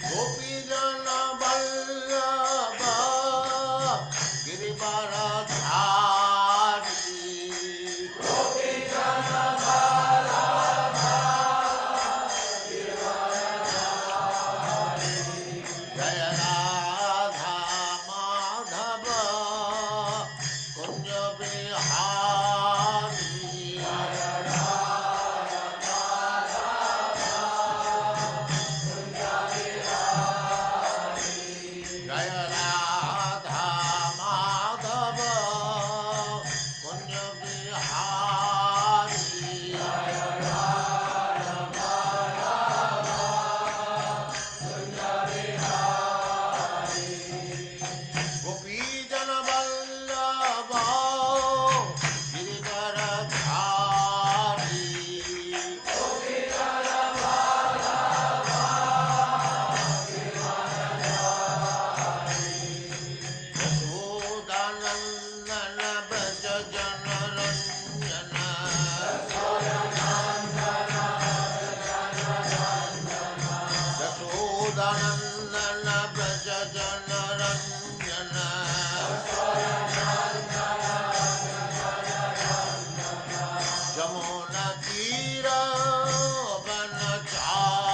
गोपी जन वल्लभ जय राधा माधव कुंज बिहारी। जय राधा माधव कुंज बिहारी। गोपी जन वल्लभ गिरिवरधारी। यशोदानंदन व्रज जन रंजन। यशोदानंदन व्रज जन रंजन। जमुना तीर वनचारी।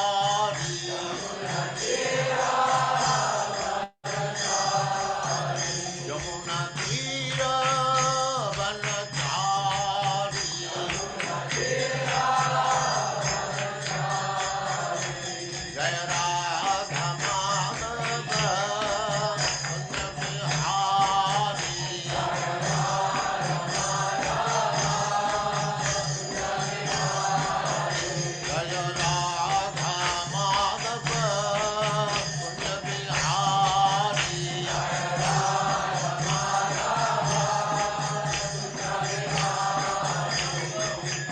यमुना तीर वनचारी। जय राधा माधव कुंज बिहारी। जय राधा माधव कुंज बिहारी।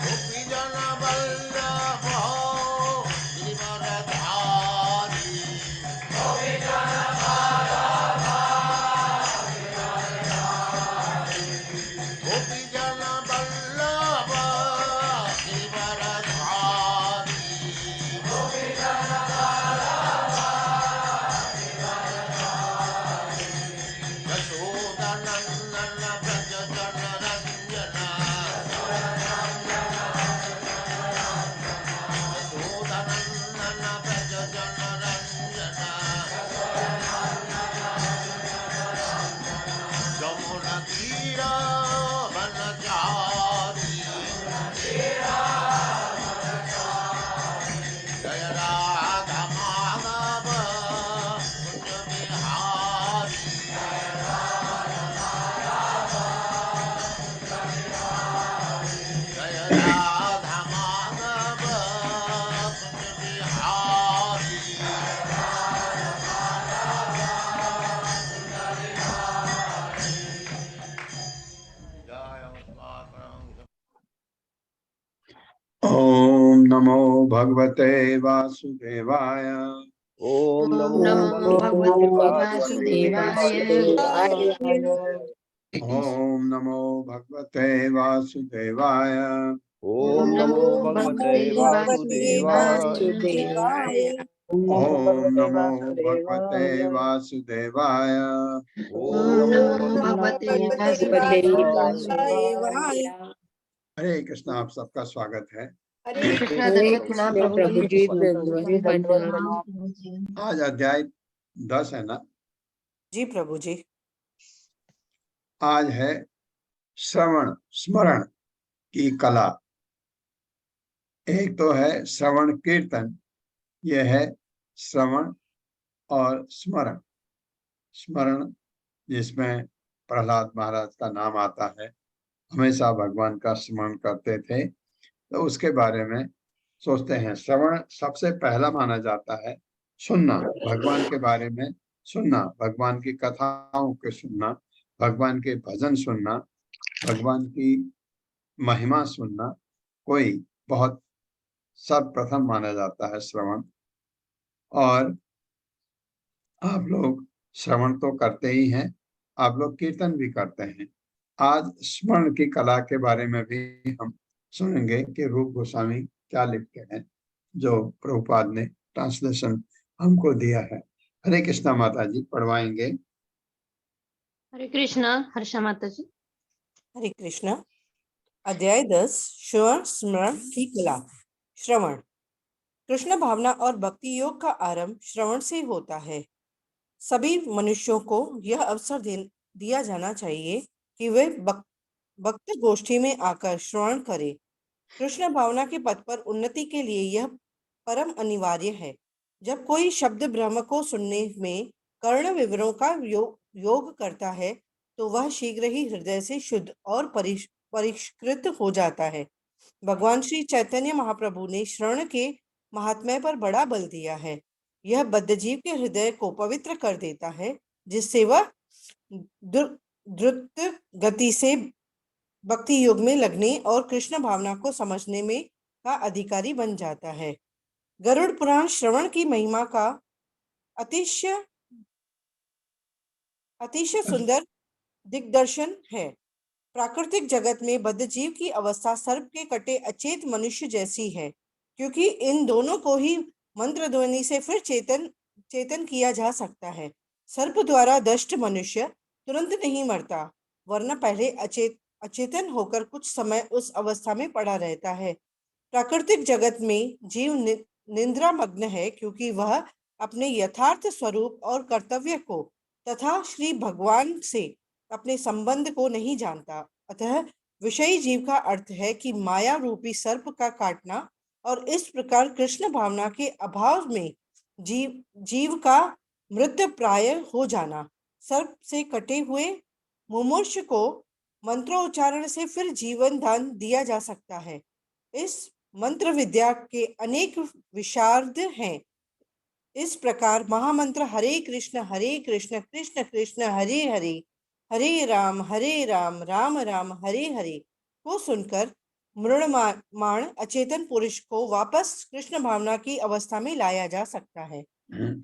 गोपी जन वल्लभ गिरिवरधारी। गोपी जन वल्लभ गिरिवरधारी। यशोदानंदन व्रज जन रंजन। यशोदानंदन व्रज जन रंजन। जमुना तीर वनचारी। जय राधा माधव कुंज बिहारी। जय राधा माधव कुंज बिहारी। जय ओम नमो भगवते वासुदेवाय। ओम नमो नमो भगवते भगवते वासुदेवाय। ओम नमो भगवते वासुदेवाय। ओम नमो भगवते वासुदेवाय। ओम नमो भगवते वासुदेवाय। ओम नमो भगवते वासुदेवाय। हरे कृष्णा, आप सबका स्वागत है। हरे कृष्णा प्रभु जी। आज अध्याय 10 है ना? जी प्रभु जी। आज है श्रवण स्मरण की कला। एक तो है श्रवण कीर्तन, यह है श्रवण और स्मरण। स्मरण जिसमें प्रहलाद महाराज का नाम आता है, हमेशा भगवान का स्मरण करते थे, तो उसके बारे में सोचते हैं। श्रवण सबसे पहला माना जाता है। सुनना, भगवान के बारे में सुनना, भगवान की कथाओं के सुनना, भगवान के भजन सुनना, भगवान की महिमा सुनना, कोई बहुत सर्वप्रथम माना जाता है श्रवण। और आप लोग श्रवण तो करते ही हैं, आप लोग कीर्तन भी करते हैं। आज स्मरण की कला के बारे में भी हम सुनेंगे कि रूप गोस्वामी क्या लिखते हैं। जो प्रभुपाद ने ट्रांसलेशन हमको दिया है। हरे कृष्णा माता जी, पढ़वाएंगे। हरे कृष्णा। हर्षा माता जी। हरे कृष्णा। अध्याय 10 श्रवण स्मरण की कला। श्रवण। कृष्ण भावना और भक्ति योग का आरंभ श्रवण से होता है। सभी मनुष्यों को यह अवसर दिया जाना चाहिए कि वे भक्त गोष्ठी में आकर श्रवण करें। कृष्ण भावना के पथ पर उन्नति के लिए यह परम अनिवार्य है। जब कोई शब्द ब्रह्म को सुनने में कर्ण विवरों का योग करता है तो वह शीघ्र ही हृदय से शुद्ध और परिष्कृत हो जाता है। भगवान श्री चैतन्य महाप्रभु ने श्रवण के महात्म्य पर बड़ा बल दिया है। यह बद्धजीव के हृदय को पवित्र कर देता है, जिससे वह द्रुत गति से भक्ति योग में लगने और कृष्ण भावना को समझने में का अधिकारी बन जाता है। गरुड़ पुराण श्रवण की महिमा का अतिशय सुंदर दिग्दर्शन है। प्राकृतिक जगत में बद्धजीव की अवस्था सर्प के कटे अचेत मनुष्य जैसी है, क्योंकि इन दोनों को ही मंत्र ध्वनि से फिर चेतन किया जा सकता है। सर्प द्वारा दष्ट मनुष्य तुरंत नहीं मरता, वरना पहले अचेतन होकर कुछ समय उस अवस्था में पड़ा रहता है। प्राकृतिक जगत में जीव निद्रा मग्न है, क्योंकि वह अपने यथार्थ स्वरूप और कर्तव्य को तथा श्री भगवान से अपने संबंध को नहीं जानता। अतः विषयी जीव का अर्थ है कि माया रूपी सर्प का काटना, और इस प्रकार कृष्ण भावना के अभाव में जीव का मृत प्राय हो जाना। सर्प से कटे हुए मुमूर्ष को मंत्रोच्चारण से फिर जीवन दान दिया जा सकता है। इस मंत्र विद्या के अनेक विशारद हैं। इस प्रकार महामंत्र हरे कृष्ण कृष्ण कृष्ण हरे हरे, हरे राम राम राम हरे हरे को सुनकर मृणमान अचेतन पुरुष को वापस कृष्ण भावना की अवस्था में लाया जा सकता है।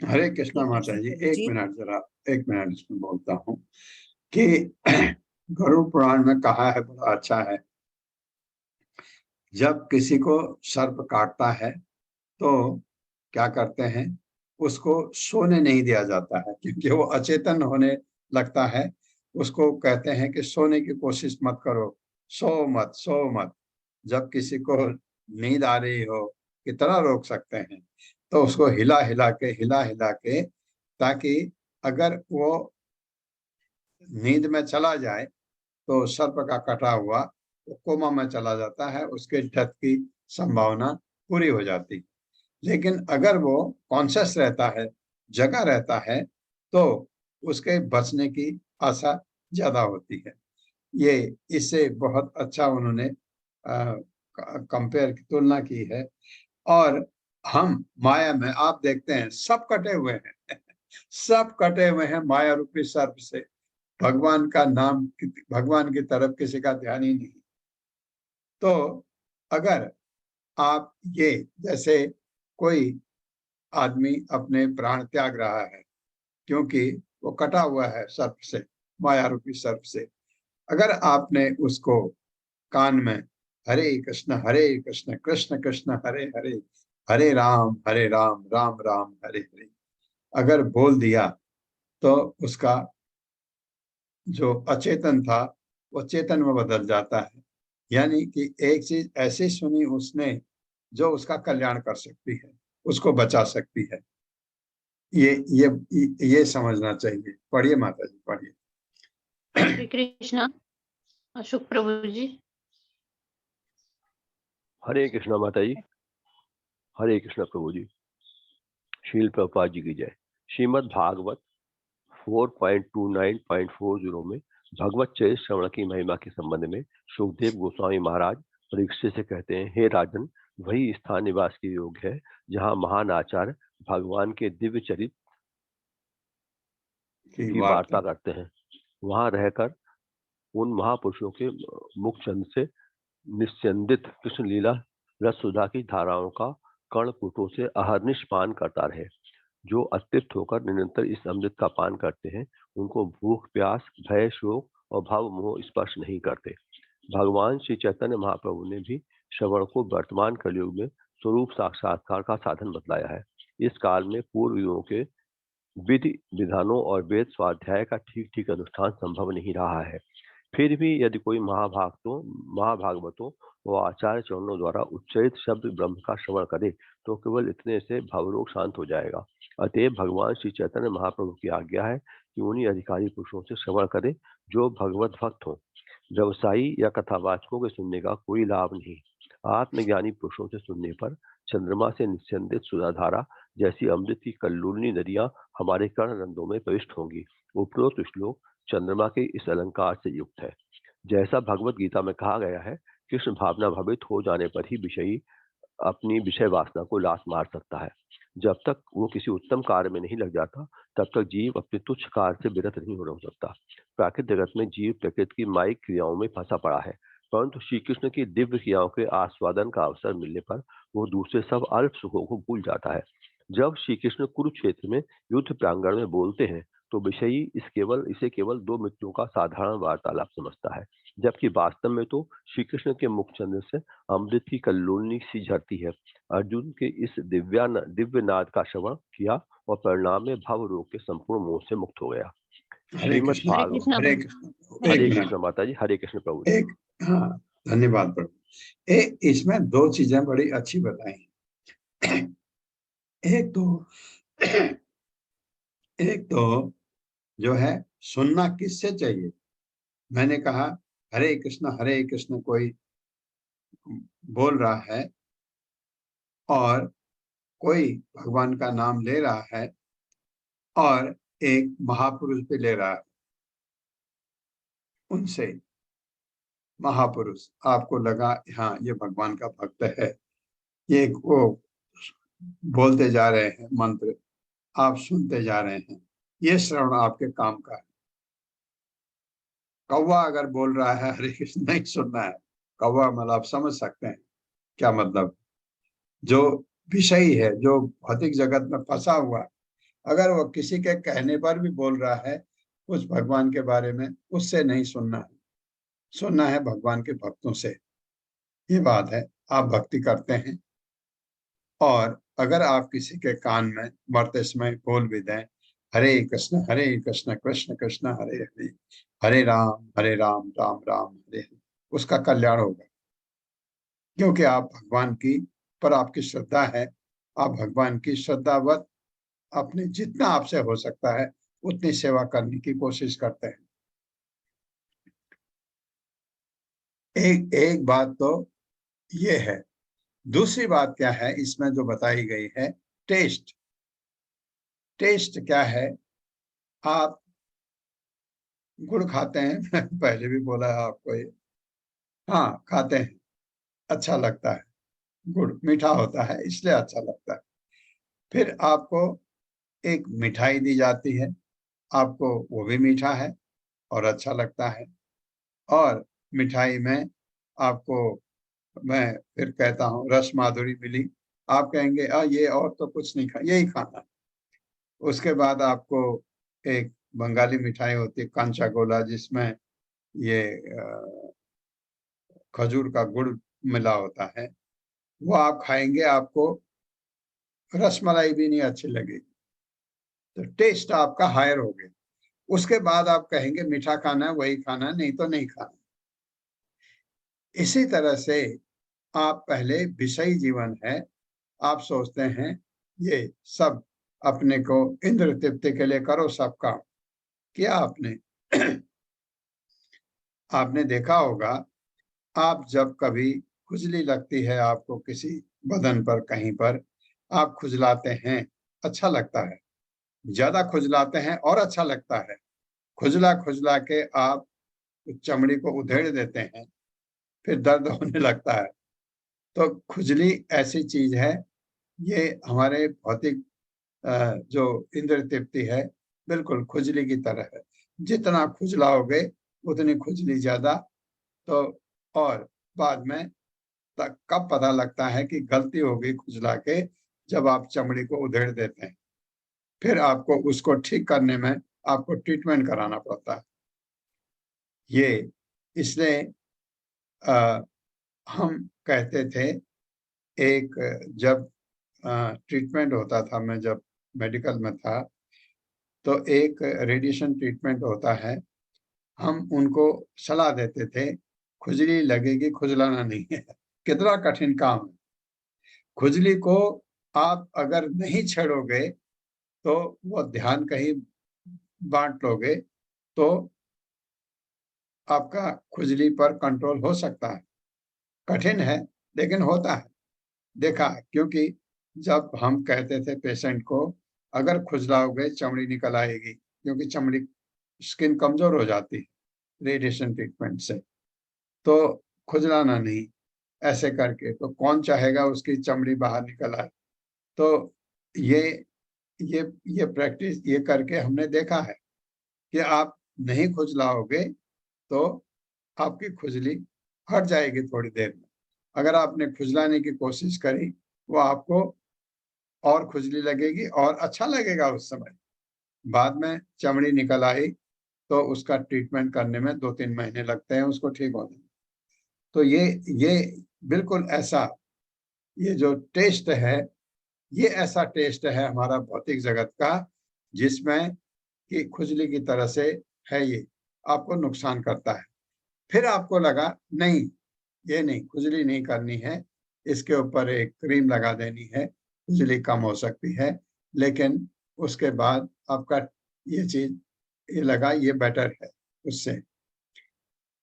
हरे कृष्णा माता जी, एक मिनट इसमें बोलता हूँ कि गरुड़ पुराण में कहा है, बड़ा अच्छा है। जब किसी को सर्प काटता है तो क्या करते हैं, उसको सोने नहीं दिया जाता है, क्योंकि वो अचेतन होने लगता है। उसको कहते हैं कि सोने की कोशिश मत करो, सो मत। जब किसी को नींद आ रही हो कितना रोक सकते हैं, तो उसको हिला हिला के ताकि अगर वो नींद में चला जाए तो सर्प का कटा हुआ वो कोमा में चला जाता है, उसके डेथ की संभावना पूरी हो जाती। लेकिन अगर वो कॉन्शियस रहता है, जगा रहता है, तो उसके बचने की आशा ज्यादा होती है। ये इससे बहुत अच्छा उन्होंने कंपेयर की तुलना की है। और हम माया में आप देखते हैं सब कटे हुए हैं सब कटे हुए हैं माया रूपी सर्प से। भगवान का नाम, भगवान की तरफ किसी का ध्यान ही नहीं। तो अगर आप ये, जैसे कोई आदमी अपने प्राण त्याग रहा है क्योंकि वो कटा हुआ है सर्प से, माया रूपी सर्प से, अगर आपने उसको कान में हरे कृष्ण कृष्ण कृष्ण हरे हरे, हरे राम राम राम हरे हरे अगर बोल दिया, तो उसका जो अचेतन था वो चेतन में बदल जाता है। यानी कि एक चीज ऐसी सुनी उसने जो उसका कल्याण कर सकती है, उसको बचा सकती है। ये समझना चाहिए। पढ़िए माता जी, पढ़िए। हरे कृष्णा। अशोक प्रभु जी। हरे कृष्णा माता जी, हरे कृष्णा प्रभु जी। शील प्रभुपाद जी की जय। श्रीमद् भागवत 4.29.40 में भगवत चरित श्रवण की महिमा के संबंध में सुखदेव गोस्वामी महाराज परीक्षित से कहते हैं, हे राजन, वही स्थान निवास के योग्य है जहाँ महान आचार्य भगवान के दिव्य चरित की वार्ता करते हैं। वहां रहकर उन महापुरुषों के मुखचंद से निस्यंदित कृष्ण लीला रस सुधा की धाराओं का कर्णपुटों से अहर्निश पान करता रहे। जो अतृप्त होकर निरंतर इस अमृत का पान करते हैं, उनको भूख प्यास भय शोक और भाव मोह स्पर्श नहीं करते। भगवान श्री चैतन्य महाप्रभु ने भी श्रवण को वर्तमान कलयुग में स्वरूप साक्षात्कार का साधन बतलाया है। इस काल में पूर्व युगों के विधि विधानों और वेद स्वाध्याय का ठीक ठीक अनुष्ठान संभव नहीं रहा है। फिर भी यदि कोई महाभागवतों व आचार्य चरणों द्वारा उच्चारित शब्द ब्रह्म का श्रवण करे तो केवल इतने से भवरोग शांत हो जाएगा। अतएव भगवान श्री चैतन्य महाप्रभु की आज्ञा है कि उन्हीं अधिकारी पुरुषों से श्रवण करे जो भगवत भक्त हों। व्यवसायी या कथावाचकों के सुनने का कोई लाभ नहीं। आत्मज्ञानी पुरुषों से सुनने पर चंद्रमा से निस्यंदित सुधाधारा जैसी अमृत की कल्लूलनी नदियां हमारे कर्ण रंध्रों में प्रविष्ट होंगी। उपरोक्त श्लोक चंद्रमा के इस अलंकार से युक्त है। जैसा भगवत गीता में कहा गया है, कृष्ण भावना भवित हो जाने पर ही विषयी अपनी विषय वासना को लात मार सकता है। जब तक वो किसी उत्तम कार्य में नहीं लग जाता तब तक जीव अपने तुच्छ कार्य से विरत नहीं हो सकता। प्राकृतिक जगत में जीव प्रकृति की माइक क्रियाओं में फंसा पड़ा है, परंतु श्री कृष्ण की दिव्य क्रियाओं के आस्वादन का अवसर मिलने पर वो दूसरे सब अल्प सुखों को भूल जाता है। जब श्री कृष्ण कुरुक्षेत्र में युद्ध प्रांगण में बोलते हैं तो विषयी इसे केवल दो मित्रों का साधारण वार्तालाप समझता है, जबकि वास्तव में तो श्री कृष्ण के मुखचंद्र से अमृत की कल्लोलनी सी झरती है। अर्जुन के इस दिव्य नाद का श्रवण किया और परिणाम में भव रोग के संपूर्ण मोह से मुक्त हो गया। हरे श्रीमद् कृष्ण, हरे भागवत। कृष्णा हरे प्रभु। कृष्ण। हरे एक कृष्ण मिनट, माता जी, हरे कृष्ण प्रभु जी। एक, हाँ, धन्यवाद प्रभु। इसमें दो चीजें बड़ी अच्छी बताई। एक तो एक तो जो है सुनना किससे चाहिए। मैंने कहा हरे कृष्ण कोई बोल रहा है और कोई भगवान का नाम ले रहा है और एक महापुरुष भी ले रहा है, उनसे महापुरुष आपको लगा हाँ ये भगवान का भक्त है, ये वो बोलते जा रहे हैं मंत्र, आप सुनते जा रहे हैं, ये श्रवण आपके काम का है। कौवा अगर बोल रहा है हरे कृष्ण नहीं सुनना है, कौवा मतलब आप समझ सकते हैं क्या मतलब। जो विषयी है, जो भौतिक जगत में फंसा हुआ, अगर वो किसी के कहने पर भी बोल रहा है उस भगवान के बारे में, उससे नहीं सुनना है, सुनना है भगवान के भक्तों से। ये बात है, आप भक्ति करते हैं और अगर आप किसी के कान में मरते समय बोल भी दें हरे कृष्ण कृष्ण कृष्ण हरे हरे, हरे राम राम राम हरे हरे, उसका कल्याण होगा। क्योंकि आप भगवान की पर आपकी श्रद्धा है, आप भगवान की श्रद्धावत अपने जितना आपसे हो सकता है उतनी सेवा करने की कोशिश करते हैं। एक बात तो ये है। दूसरी बात क्या है इसमें जो बताई गई है, टेस्ट। टेस्ट क्या है, आप गुड़ खाते हैं पहले भी बोला है आपको ये, हाँ खाते हैं, अच्छा लगता है, गुड़ मीठा होता है इसलिए अच्छा लगता है। फिर आपको एक मिठाई दी जाती है, आपको वो भी मीठा है और अच्छा लगता है, और मिठाई में आपको मैं फिर कहता हूँ रस माधुरी मिली, आप कहेंगे ये और तो कुछ नहीं खा, यही खाना है। उसके बाद आपको एक बंगाली मिठाई होती है कांचा गोला, जिसमें ये खजूर का गुड़ मिला होता है, वो आप खाएंगे आपको रसमलाई भी नहीं अच्छी लगेगी, तो टेस्ट आपका हायर हो गया। उसके बाद आप कहेंगे मीठा खाना है वही खाना है, नहीं तो नहीं खाना। इसी तरह से आप पहले विषयी जीवन है, आप सोचते हैं ये सब अपने को इंद्र तृप्ति के लिए करो, सब काम किया आपने आपने देखा होगा, आप जब कभी खुजली लगती है आपको किसी बदन पर कहीं पर, आप खुजलाते हैं, अच्छा लगता है, ज्यादा खुजलाते हैं और अच्छा लगता है। खुजला खुजला के आप चमड़ी को उधेड़ देते हैं, फिर दर्द होने लगता है। तो खुजली ऐसी चीज है, ये हमारे भौतिक जो इंद्र तृप्ति है बिल्कुल खुजली की तरह है। जितना खुजलाओगे उतनी खुजली ज्यादा। तो और बाद में कब पता लगता है कि गलती हो गई खुजला के, जब आप चमड़ी को उधेड़ देते हैं, फिर आपको उसको ठीक करने में आपको ट्रीटमेंट कराना पड़ता है। ये इसलिए हम कहते थे एक जब ट्रीटमेंट होता था, मैं जब मेडिकल में था, तो एक रेडिएशन ट्रीटमेंट होता है, हम उनको सलाह देते थे खुजली लगेगी, खुजलाना नहीं है। कितना कठिन काम है। खुजली को आप अगर नहीं छेड़ोगे तो वो ध्यान कहीं बांट लोगे तो आपका खुजली पर कंट्रोल हो सकता है। कठिन है लेकिन होता है, देखा। क्योंकि जब हम कहते थे पेशेंट को अगर खुजलाओगे चमड़ी निकल आएगी, क्योंकि चमड़ी स्किन कमजोर हो जाती है रेडिएशन ट्रीटमेंट से, तो खुजलाना नहीं, ऐसे करके तो कौन चाहेगा उसकी चमड़ी बाहर निकल आए। तो ये ये प्रैक्टिस ये करके हमने देखा है कि आप नहीं खुजलाओगे तो आपकी खुजली हट जाएगी थोड़ी देर में। अगर आपने खुजलाने की कोशिश करी, वो आपको और खुजली लगेगी और अच्छा लगेगा उस समय। बाद में चमड़ी निकल आई तो उसका ट्रीटमेंट करने में 2-3 महीने लगते हैं उसको ठीक होने में। तो ये बिल्कुल ऐसा, ये जो टेस्ट है, ये ऐसा टेस्ट है हमारा भौतिक जगत का, जिसमें कि खुजली की तरह से है, ये आपको नुकसान करता है। फिर आपको लगा नहीं, ये नहीं, खुजली नहीं करनी है, इसके ऊपर एक क्रीम लगा देनी है, खुजली कम हो सकती है। लेकिन उसके बाद आपका ये चीज ये लगा ये बेटर है उससे।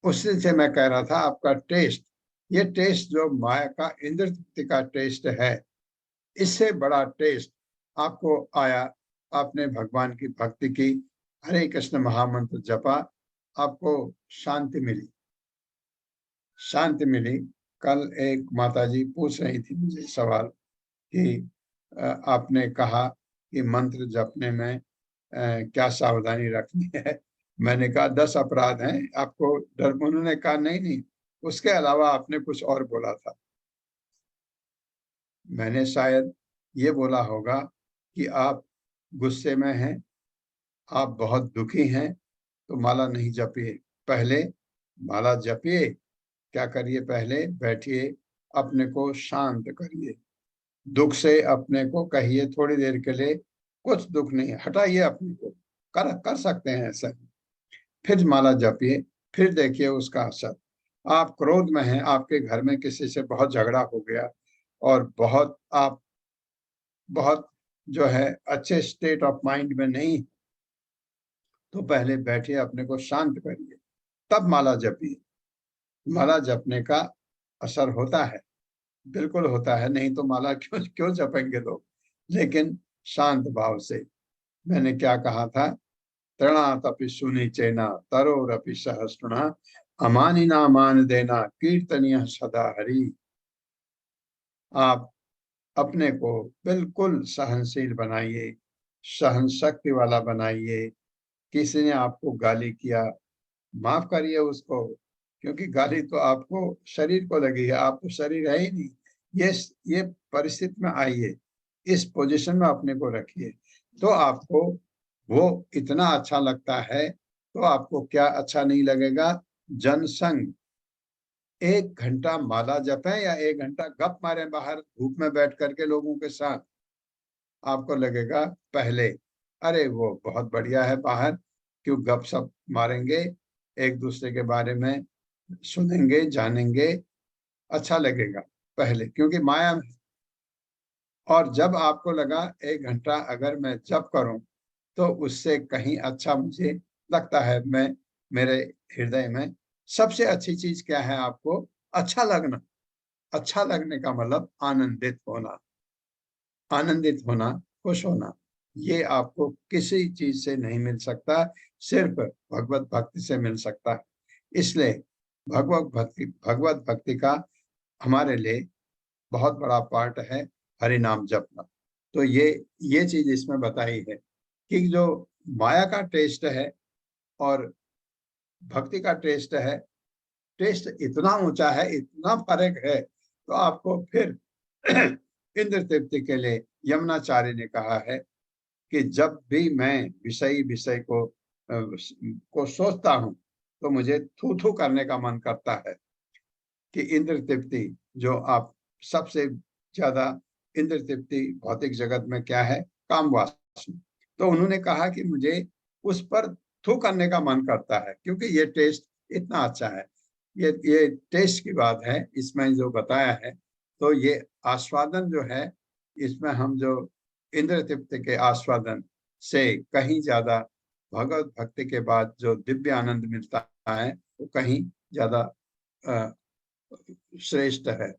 उससे से मैं कह रहा था आपका टेस्ट, ये टेस्ट जो माया का इंद्र तृप्ति का टेस्ट है, इससे बड़ा टेस्ट आपको आया। आपने भगवान की भक्ति की, हरे कृष्ण महामंत्र जपा, आपको शांति मिली, शांति मिली। कल एक माताजी पूछ रही थी मुझे सवाल कि आपने कहा कि मंत्र जपने में क्या सावधानी रखनी है। मैंने कहा 10 अपराध हैं, आपको डर। उन्होंने कहा नहीं नहीं, उसके अलावा आपने कुछ और बोला था। मैंने शायद ये बोला होगा कि आप गुस्से में हैं, आप बहुत दुखी हैं, तो माला नहीं जपिए। पहले माला जपिए, क्या करिए, पहले बैठिए, अपने को शांत करिए, दुख से अपने को कहिए थोड़ी देर के लिए कुछ दुख नहीं, हटाइए अपने को, कर सकते हैं ऐसा। फिर माला जपिए, फिर देखिए उसका असर। आप क्रोध में हैं, आपके घर में किसी से बहुत झगड़ा हो गया और आप बहुत जो है अच्छे स्टेट ऑफ माइंड में नहीं, तो पहले बैठिए, अपने को शांत करिए, तब माला जपिए। माला जपने का असर होता है, बिल्कुल होता है, नहीं तो माला क्यों क्यों जपेंगे लोग। लेकिन शांत भाव से। मैंने क्या कहा था, तृणातपि सुनि चेना तरोरपि सहस्रुणा अमानिना मान देना कीर्तनीय सदा हरि। आप अपने को बिल्कुल सहनशील बनाइए, सहन शक्ति वाला बनाइए। किसी ने आपको गाली किया, माफ करिए उसको, क्योंकि गाली तो आपको शरीर को लगी है, आप तो शरीर है ही नहीं। ये परिस्थिति में आइए, इस पोजीशन में अपने को रखिए, तो आपको वो इतना अच्छा लगता है। तो आपको क्या अच्छा नहीं लगेगा। जनसंग, 1 घंटा माला जपें या 1 घंटा गप मारे बाहर धूप में बैठ करके लोगों के साथ, आपको लगेगा पहले अरे वो बहुत बढ़िया है, बाहर क्यों गप सप मारेंगे, एक दूसरे के बारे में सुनेंगे, जानेंगे, अच्छा लगेगा पहले, क्योंकि माया में। और जब आपको लगा 1 घंटा अगर मैं जप करूं तो उससे कहीं अच्छा मुझे लगता है, मैं मेरे हृदय में सबसे अच्छी चीज क्या है, आपको अच्छा लगना। अच्छा लगने का मतलब आनंदित होना, आनंदित होना, खुश होना। ये आपको किसी चीज से नहीं मिल सकता, सिर्फ भगवत भक्ति से मिल सकता है। इसलिए भगवत भक्ति का हमारे लिए बहुत बड़ा पार्ट है हरि नाम जपना। तो ये चीज इसमें बताई है कि जो माया का टेस्ट है और भक्ति का टेस्ट है, टेस्ट इतना ऊंचा है, इतना फर्क है। तो आपको फिर इंद्र तृप्ति के लिए यमुनाचार्य ने कहा है कि जब भी मैं विषय को सोचता हूँ तो मुझे थू थू करने का मन करता है। कि इंद्र तृप्ति जो आप सबसे ज्यादा इंद्र तृप्ति भौतिक जगत में क्या है, काम वासना। तो उन्होंने कहा कि मुझे उस पर थू करने का मन करता है, क्योंकि ये टेस्ट इतना अच्छा है। ये टेस्ट की बात है इसमें जो बताया है। तो ये आस्वादन जो है, इसमें हम जो इंद्र तृप्ति के आस्वादन से कहीं ज्यादा भगवत भक्ति के बाद जो दिव्य आनंद मिलता है वो कहीं ज्यादा श्रेष्ठ है।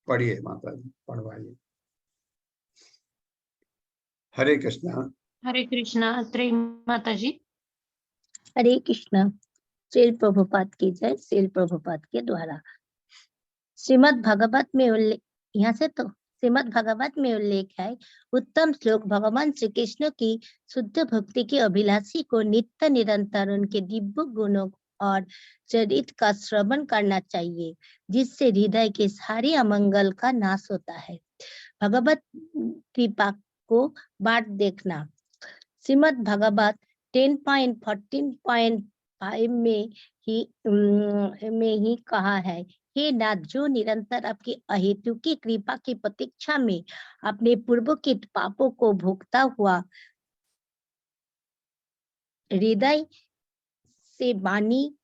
पढ़िए माता जी, पढ़वाइए। हरे कृष्णा। हरे कृष्णा। त्रय माता जी। हरे कृष्णा। श्रील प्रभुपाद की जय। श्रील प्रभुपाद के द्वारा श्रीमद् भागवत में उल्लेख, यहाँ से तो श्रीमद् भागवत में उल्लेख है, उत्तम श्लोक भगवान श्री कृष्ण की शुद्ध भक्ति के अभिलाषी को नित्य निरंतर उनके दिव्य गुणों और चरित्र का श्रवण करना चाहिए, जिससे हृदय के सारे अमंगल का नाश होता है। भगवत कृपा को बांट देखना। श्रीमद् भागवत 10.14.5 में ही कहा है, हे नाथ, जो निरंतर आपकी अहेतुकी कृपा की प्रतीक्षा में अपने पूर्वकृत पापों को भोगता हुआ हृदय से वाणी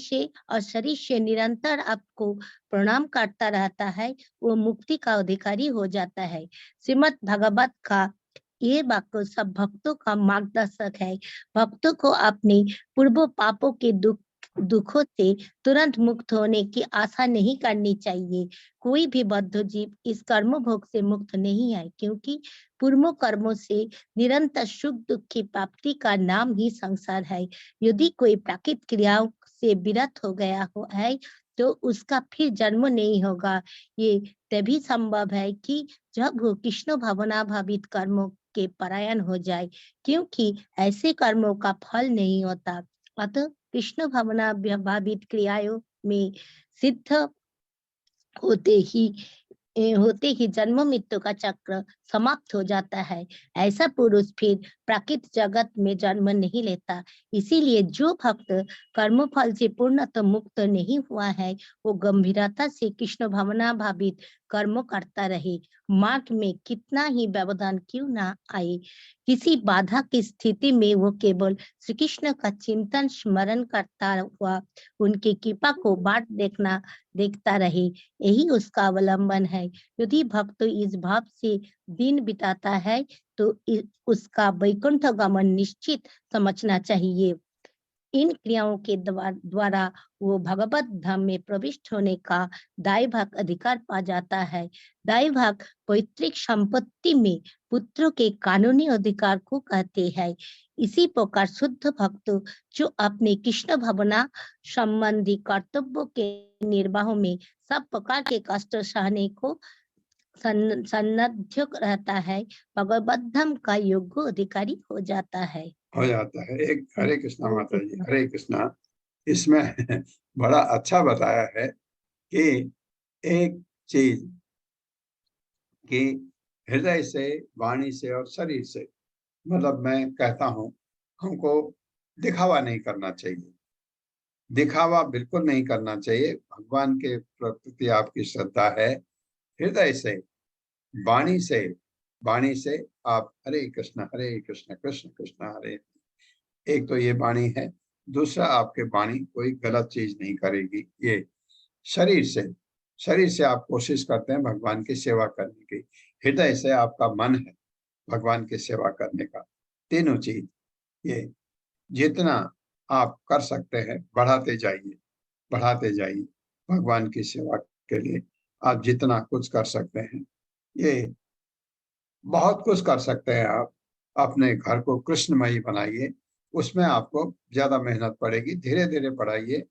से और शरीर से निरंतर आपको प्रणाम करता रहता है, वो मुक्ति का अधिकारी हो जाता है। श्रीमद् भागवत का ये वाक्य सब भक्तों का मार्गदर्शक है। भक्तों को अपने पूर्व पापों के दुखों से तुरंत मुक्त होने की आशा नहीं करनी चाहिए। कोई भी बद्ध जीव इस कर्म भोग से मुक्त नहीं है, क्योंकि पूर्व कर्मों से निरंतर सुख दुख की प्राप्ति का नाम ही संसार है। यदि कोई प्राकृतिक क्रियाओं से विरत हो गया है तो उसका फिर जन्म नहीं होगा। ये तभी संभव है कि जब वो कृष्ण भावना भावित कर्मों के परायण हो जाए, क्योंकि ऐसे कर्मों का फल नहीं होता। अतः कृष्ण भावना भावित क्रियाओं में सिद्ध होते ही जन्म मृत्यु का चक्र समाप्त हो जाता है। ऐसा पुरुष फिर प्राकृतिक जगत में जन्म नहीं लेता। इसीलिए जो भक्त कर्म फल से पूर्णतः मुक्त नहीं हुआ है, वो गंभीरता से कृष्ण भावना भावित कर्म करता रहे। मार्ग में कितना ही व्यवधान क्यों ना आए, किसी बाधा की स्थिति में वो केवल श्री कृष्ण का चिंतन स्मरण करता हुआ उनकी कृपा को बाट देखता रहे, यही उसका अवलंबन है। यदि भक्त इस भाव से दिन बिताता है तो उसका वैकुंठ गमन निश्चित समझना चाहिए। इन क्रियाओं के द्वारा वो भगवत धाम में प्रविष्ट होने का दाय भाग अधिकार पा जाता है। दाय भाग पैतृक संपत्ति में पुत्रों के कानूनी अधिकार को कहते हैं। इसी प्रकार शुद्ध भक्त जो अपने कृष्ण भावना संबंधी कर्तव्यों के निर्वाह में सब प्रकार के कष्ट सहने को सन्नद्ध रहता है, भगवत धाम का योग्य अधिकारी हो जाता है। एक हरे कृष्णा माता जी, हरे कृष्णा। इसमें बड़ा अच्छा बताया है कि एक चीज कि हृदय से, वाणी से और शरीर से, मतलब मैं कहता हूं, हमको दिखावा नहीं करना चाहिए। दिखावा बिल्कुल नहीं करना चाहिए। भगवान के प्रति आपकी श्रद्धा है, हृदय से, वाणी से आप हरे कृष्ण कृष्ण कृष्ण हरे। एक तो ये वाणी है। दूसरा, आपके वाणी कोई गलत चीज नहीं करेगी। ये शरीर से आप कोशिश करते हैं भगवान की सेवा करने की। हृदय से आपका मन है भगवान की सेवा करने का। तीनों चीज ये जितना आप कर सकते हैं बढ़ाते जाइए भगवान की सेवा के लिए। आप जितना कुछ कर सकते हैं, ये बहुत कुछ कर सकते हैं। आप अपने घर को कृष्णमयी बनाइए, उसमें आपको ज्यादा मेहनत पड़ेगी, धीरे धीरे बढ़ाइए।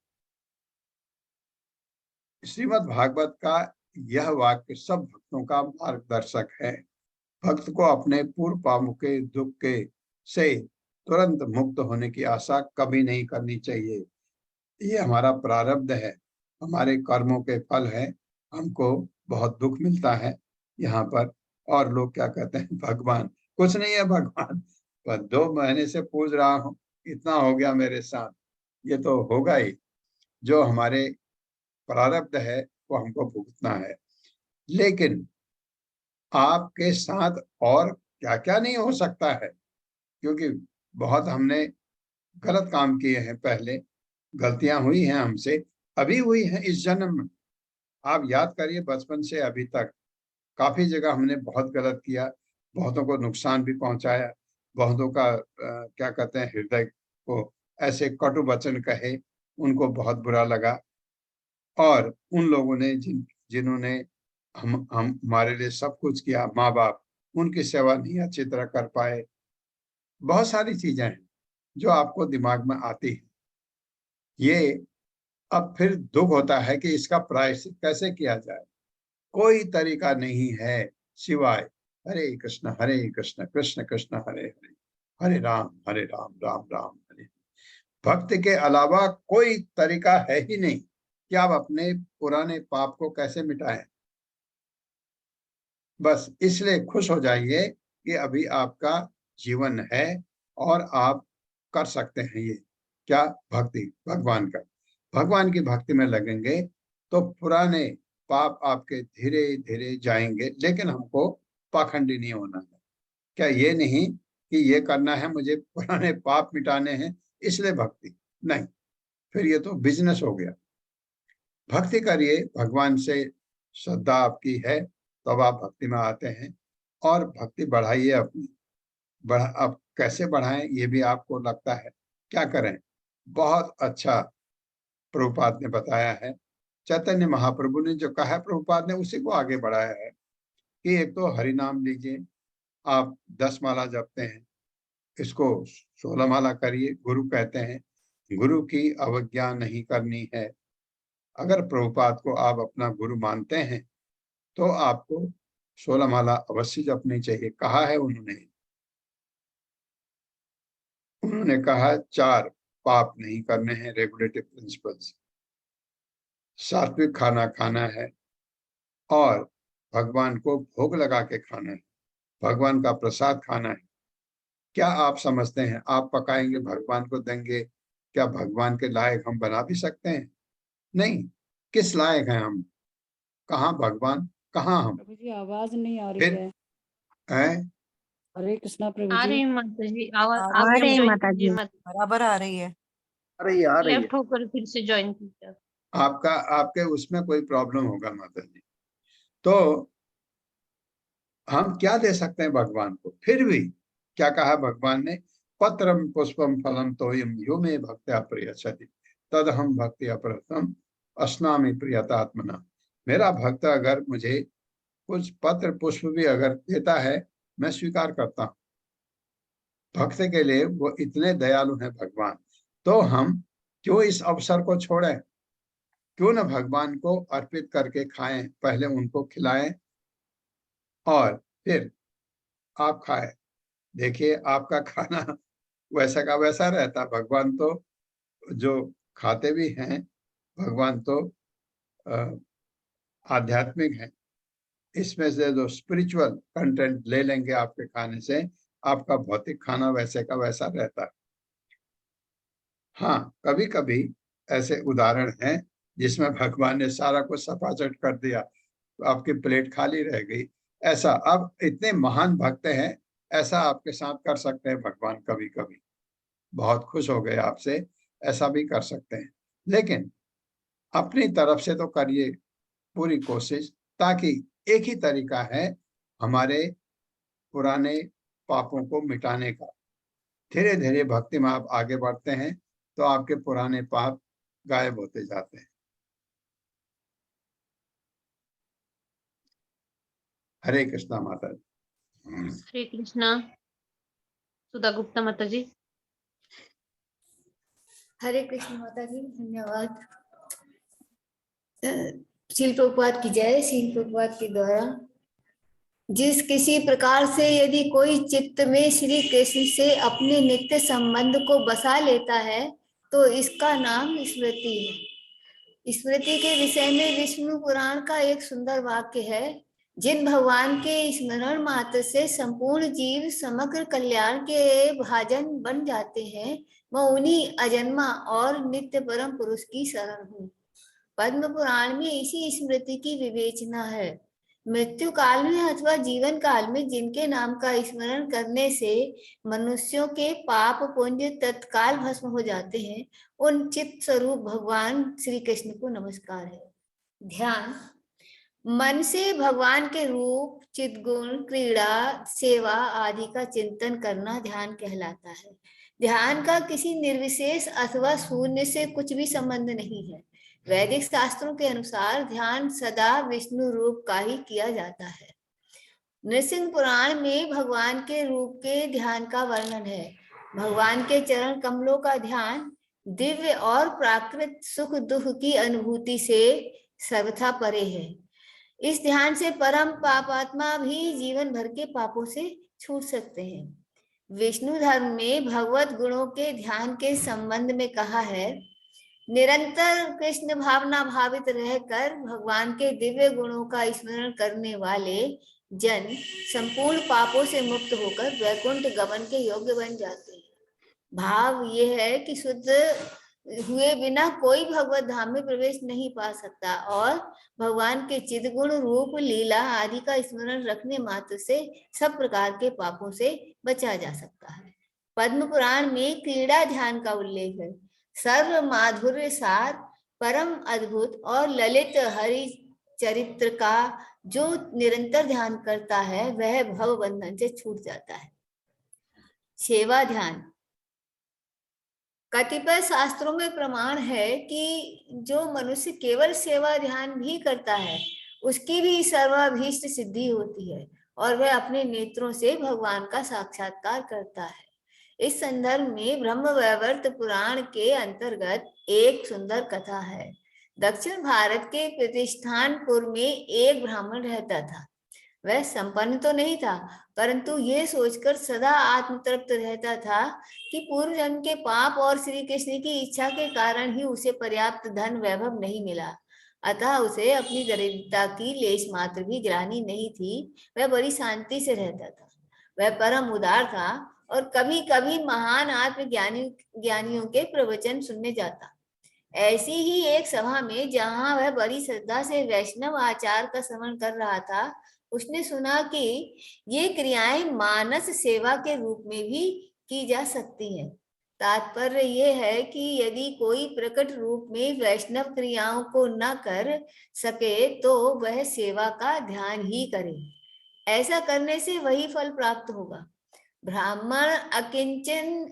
श्रीमद् भागवत का यह वाक्य सब भक्तों का मार्गदर्शक है। भक्त को अपने पूर्व पापों के दुख के से तुरंत मुक्त होने की आशा कभी नहीं करनी चाहिए। ये हमारा प्रारब्ध है, हमारे कर्मों के फल है। हमको बहुत दुख मिलता है यहाँ पर। और लोग क्या कहते हैं, भगवान कुछ नहीं है, भगवान पर 2 महीने से पूज रहा हूँ, इतना हो गया मेरे साथ। ये तो होगा ही, जो हमारे प्रारब्ध है वो हमको भुगतना है। लेकिन आपके साथ और क्या क्या नहीं हो सकता है, क्योंकि बहुत हमने गलत काम किए हैं, पहले गलतियां हुई हैं हमसे, अभी हुई हैं इस जन्म में। आप याद करिए, बचपन से अभी तक काफी जगह हमने बहुत गलत किया, बहुतों को नुकसान भी पहुंचाया, बहुतों का क्या कहते हैं, हृदय को ऐसे कटु वचन कहे, उनको बहुत बुरा लगा। और उन लोगों ने जिन्होंने हम हमारे लिए सब कुछ किया, माँ बाप, उनकी सेवा नहीं अच्छी तरह कर पाए। बहुत सारी चीजें हैं जो आपको दिमाग में आती है। ये अब फिर दुख होता है कि इसका प्रायश्चित कैसे किया जाए। कोई तरीका नहीं है सिवाय हरे कृष्ण कृष्ण कृष्ण हरे हरे, हरे राम राम राम हरे। भक्ति के अलावा कोई तरीका है ही नहीं कि आप अपने पुराने पाप को कैसे मिटाएं। बस इसलिए खुश हो जाइए कि अभी आपका जीवन है और आप कर सकते हैं ये क्या, भक्ति, भगवान की भक्ति में लगेंगे तो पुराने पाप आपके धीरे धीरे जाएंगे। लेकिन हमको पाखंडी नहीं होना है। क्या ये नहीं कि ये करना है, मुझे पुराने पाप मिटाने हैं इसलिए भक्ति, नहीं, फिर ये तो बिजनेस हो गया। भक्ति करिए, भगवान से श्रद्धा आपकी है तब आप भक्ति में आते हैं, और भक्ति बढ़ाइए अपनी। अब कैसे बढ़ाएं ये भी आपको लगता है, क्या करें, बहुत अच्छा प्रभुपाद ने बताया है। चैतन्य महाप्रभु ने जो कहा है, प्रभुपाद ने उसी को आगे बढ़ाया है कि एक तो हरि नाम लीजिए, आप 10 माला जपते हैं, इसको 16 माला करिए। गुरु कहते हैं गुरु की अवज्ञा नहीं करनी है। अगर प्रभुपाद को आप अपना गुरु मानते हैं तो आपको 16 माला अवश्य जपनी चाहिए। कहा है उन्होंने कहा 4 पाप नहीं करने हैं, रेगुलेटिव प्रिंसिपल्स। सात्विक खाना खाना है और भगवान को भोग लगा के खाना है, भगवान का प्रसाद खाना है। क्या आप समझते हैं आप पकाएंगे भगवान को देंगे, क्या भगवान के लायक हम बना भी सकते हैं? नहीं। किस लायक हैं हम? कहाँ भगवान, कहाँ हम? प्रभु जी आवाज नहीं आ रही फिर है। है हरे कृष्णा प्रभु आ जी। रही है माता जी आवाज, आ आप रही फिर है ज्वाइन माता कीजिए जी। मत, बराबर आ रही है। आ रही है। लेफ्ट होकर फिर से ज्वाइन कीजिए। आपके उसमें कोई प्रॉब्लम होगा माता जी। तो हम क्या दे सकते हैं भगवान को? फिर भी क्या कहा भगवान ने, पत्रम पुष्पम फलम तोयम यो मे भक्त्या प्रियच्छति तद हम भक्ति अपरतम अस्नामि प्रियतात्मना। मेरा भक्त अगर मुझे कुछ पत्र पुष्प भी अगर देता है, मैं स्वीकार करता हूँ। भक्त के लिए वो इतने दयालु हैं भगवान। तो हम क्यों इस अवसर को छोड़ें? क्यों न भगवान को अर्पित करके खाएं, पहले उनको खिलाएं और फिर आप खाएं। देखिए आपका खाना वैसा का वैसा रहता। भगवान तो जो खाते भी हैं, भगवान तो आध्यात्मिक है। इसमें से जो स्पिरिचुअल कंटेंट ले लेंगे आपके खाने से, आपका भौतिक खाना वैसे का वैसा रहता है। हाँ, कभी कभी ऐसे उदाहरण हैं जिसमें भगवान ने सारा कुछ सपाचट कर दिया, तो आपकी प्लेट खाली रह गई। ऐसा अब इतने महान भक्त हैं, ऐसा आपके साथ कर सकते हैं भगवान। कभी कभी बहुत खुश हो गए आपसे, ऐसा भी कर सकते हैं। लेकिन अपनी तरफ से तो करिए पूरी कोशिश, ताकि एक ही तरीका है हमारे पुराने पापों को मिटाने का। धीरे धीरे भक्ति में आप आगे बढ़ते हैं तो आपके पुराने पाप गायब होते जाते हैं। हरे कृष्णा माता जी। हरे कृष्णा। सुधा गुप्ता माता जी। हरे कृष्ण माता जी, धन्यवाद। श्रील प्रभुपाद की जय। श्रील प्रभुपाद के द्वारा जिस किसी प्रकार से यदि कोई चित्त में श्री कृष्ण से अपने नित्य संबंध को बसा लेता है तो इसका नाम स्मृति है। स्मृति के विषय में विष्णु पुराण का एक सुंदर वाक्य है, जिन भगवान के स्मरण मात्र से संपूर्ण जीव समग्र कल्याण के भाजन बन जाते हैं, मैं उन्हीं अजन्मा और नित्य परम पुरुष की शरण हूँ। पद्म पुराण में इसी स्मृति की विवेचना है। मृत्यु काल में अथवा जीवन काल में जिनके नाम का स्मरण करने से मनुष्यों के पाप पुण्य तत्काल भस्म हो जाते हैं, उन चित्त स्वरूप भगवान श्री कृष्ण को नमस्कार है। ध्यान। मन से भगवान के रूप, चित्गुण, क्रीड़ा, सेवा आदि का चिंतन करना ध्यान कहलाता है। ध्यान का किसी निर्विशेष अथवा शून्य से कुछ भी संबंध नहीं है। वैदिक शास्त्रों के अनुसार ध्यान सदा विष्णु रूप का ही किया जाता है। नृसिंह पुराण में भगवान के रूप के ध्यान का वर्णन है। भगवान के चरण कमलों का ध्यान दिव्य और प्राकृत सुख दुख की अनुभूति से सर्वथा परे है। इस ध्यान से परम पापात्मा भी जीवन भर के पापों से छूट सकते हैं। विष्णु धर्म में भगवत गुणों के ध्यान के संबंध में कहा है, निरंतर कृष्ण भावना भावित रहकर भगवान के दिव्य गुणों का स्मरण करने वाले जन संपूर्ण पापों से मुक्त होकर वैकुंठ गमन के योग्य बन जाते हैं। भाव ये है कि शुद्ध हुए बिना कोई भगवत धाम में प्रवेश नहीं पा सकता और भगवान के चिद्गुण रूप लीला आदि का स्मरण रखने मात्र से सब प्रकार के पापों से बचा जा सकता है। पद्म पुराण में क्रीड़ा ध्यान का उल्लेख है। सर्व माधुर्य सार, परम अद्भुत और ललित हरि चरित्र का जो निरंतर ध्यान करता है वह भव बंधन से छूट जाता है। सेवा ध्यान। कतिपय शास्त्रों में प्रमाण है कि जो मनुष्य केवल सेवा ध्यान भी करता है उसकी भी सर्वाभीष्ट सिद्धि होती है और वह अपने नेत्रों से भगवान का साक्षात्कार करता है। इस संदर्भ में ब्रह्मवैवर्त पुराण के अंतर्गत एक सुंदर कथा है। दक्षिण भारत के प्रतिष्ठानपुर में एक ब्राह्मण रहता था। वह संपन्न तो नहीं था, परंतु ये सोचकर सदा आत्मतृप्त रहता था कि पूर्व जन्म के पाप और श्री कृष्ण की इच्छा के कारण ही उसे पर्याप्त धन वैभव नहीं मिला। अतः उसे अपनी दरिद्रता की लेश मात्र भी ग्लानि नहीं थी। वह बड़ी शांति से रहता था। वह परम उदार था और कभी कभी महान ज्ञानियों के प्रवचन सुनने जाता। ऐसी ही एक सभा में जहाँ वह बड़ी श्रद्धा से वैष्णव आचार का श्रवण कर रहा था, उसने सुना कि ये क्रियाएं मानस सेवा के रूप में भी की जा सकती हैं। तात्पर्य ये है कि यदि कोई प्रकट रूप में वैष्णव क्रियाओं को न कर सके तो वह सेवा का ध्यान ही करे। ऐसा करने से वही फल प्राप्त होगा। ब्राह्मण अकिंचन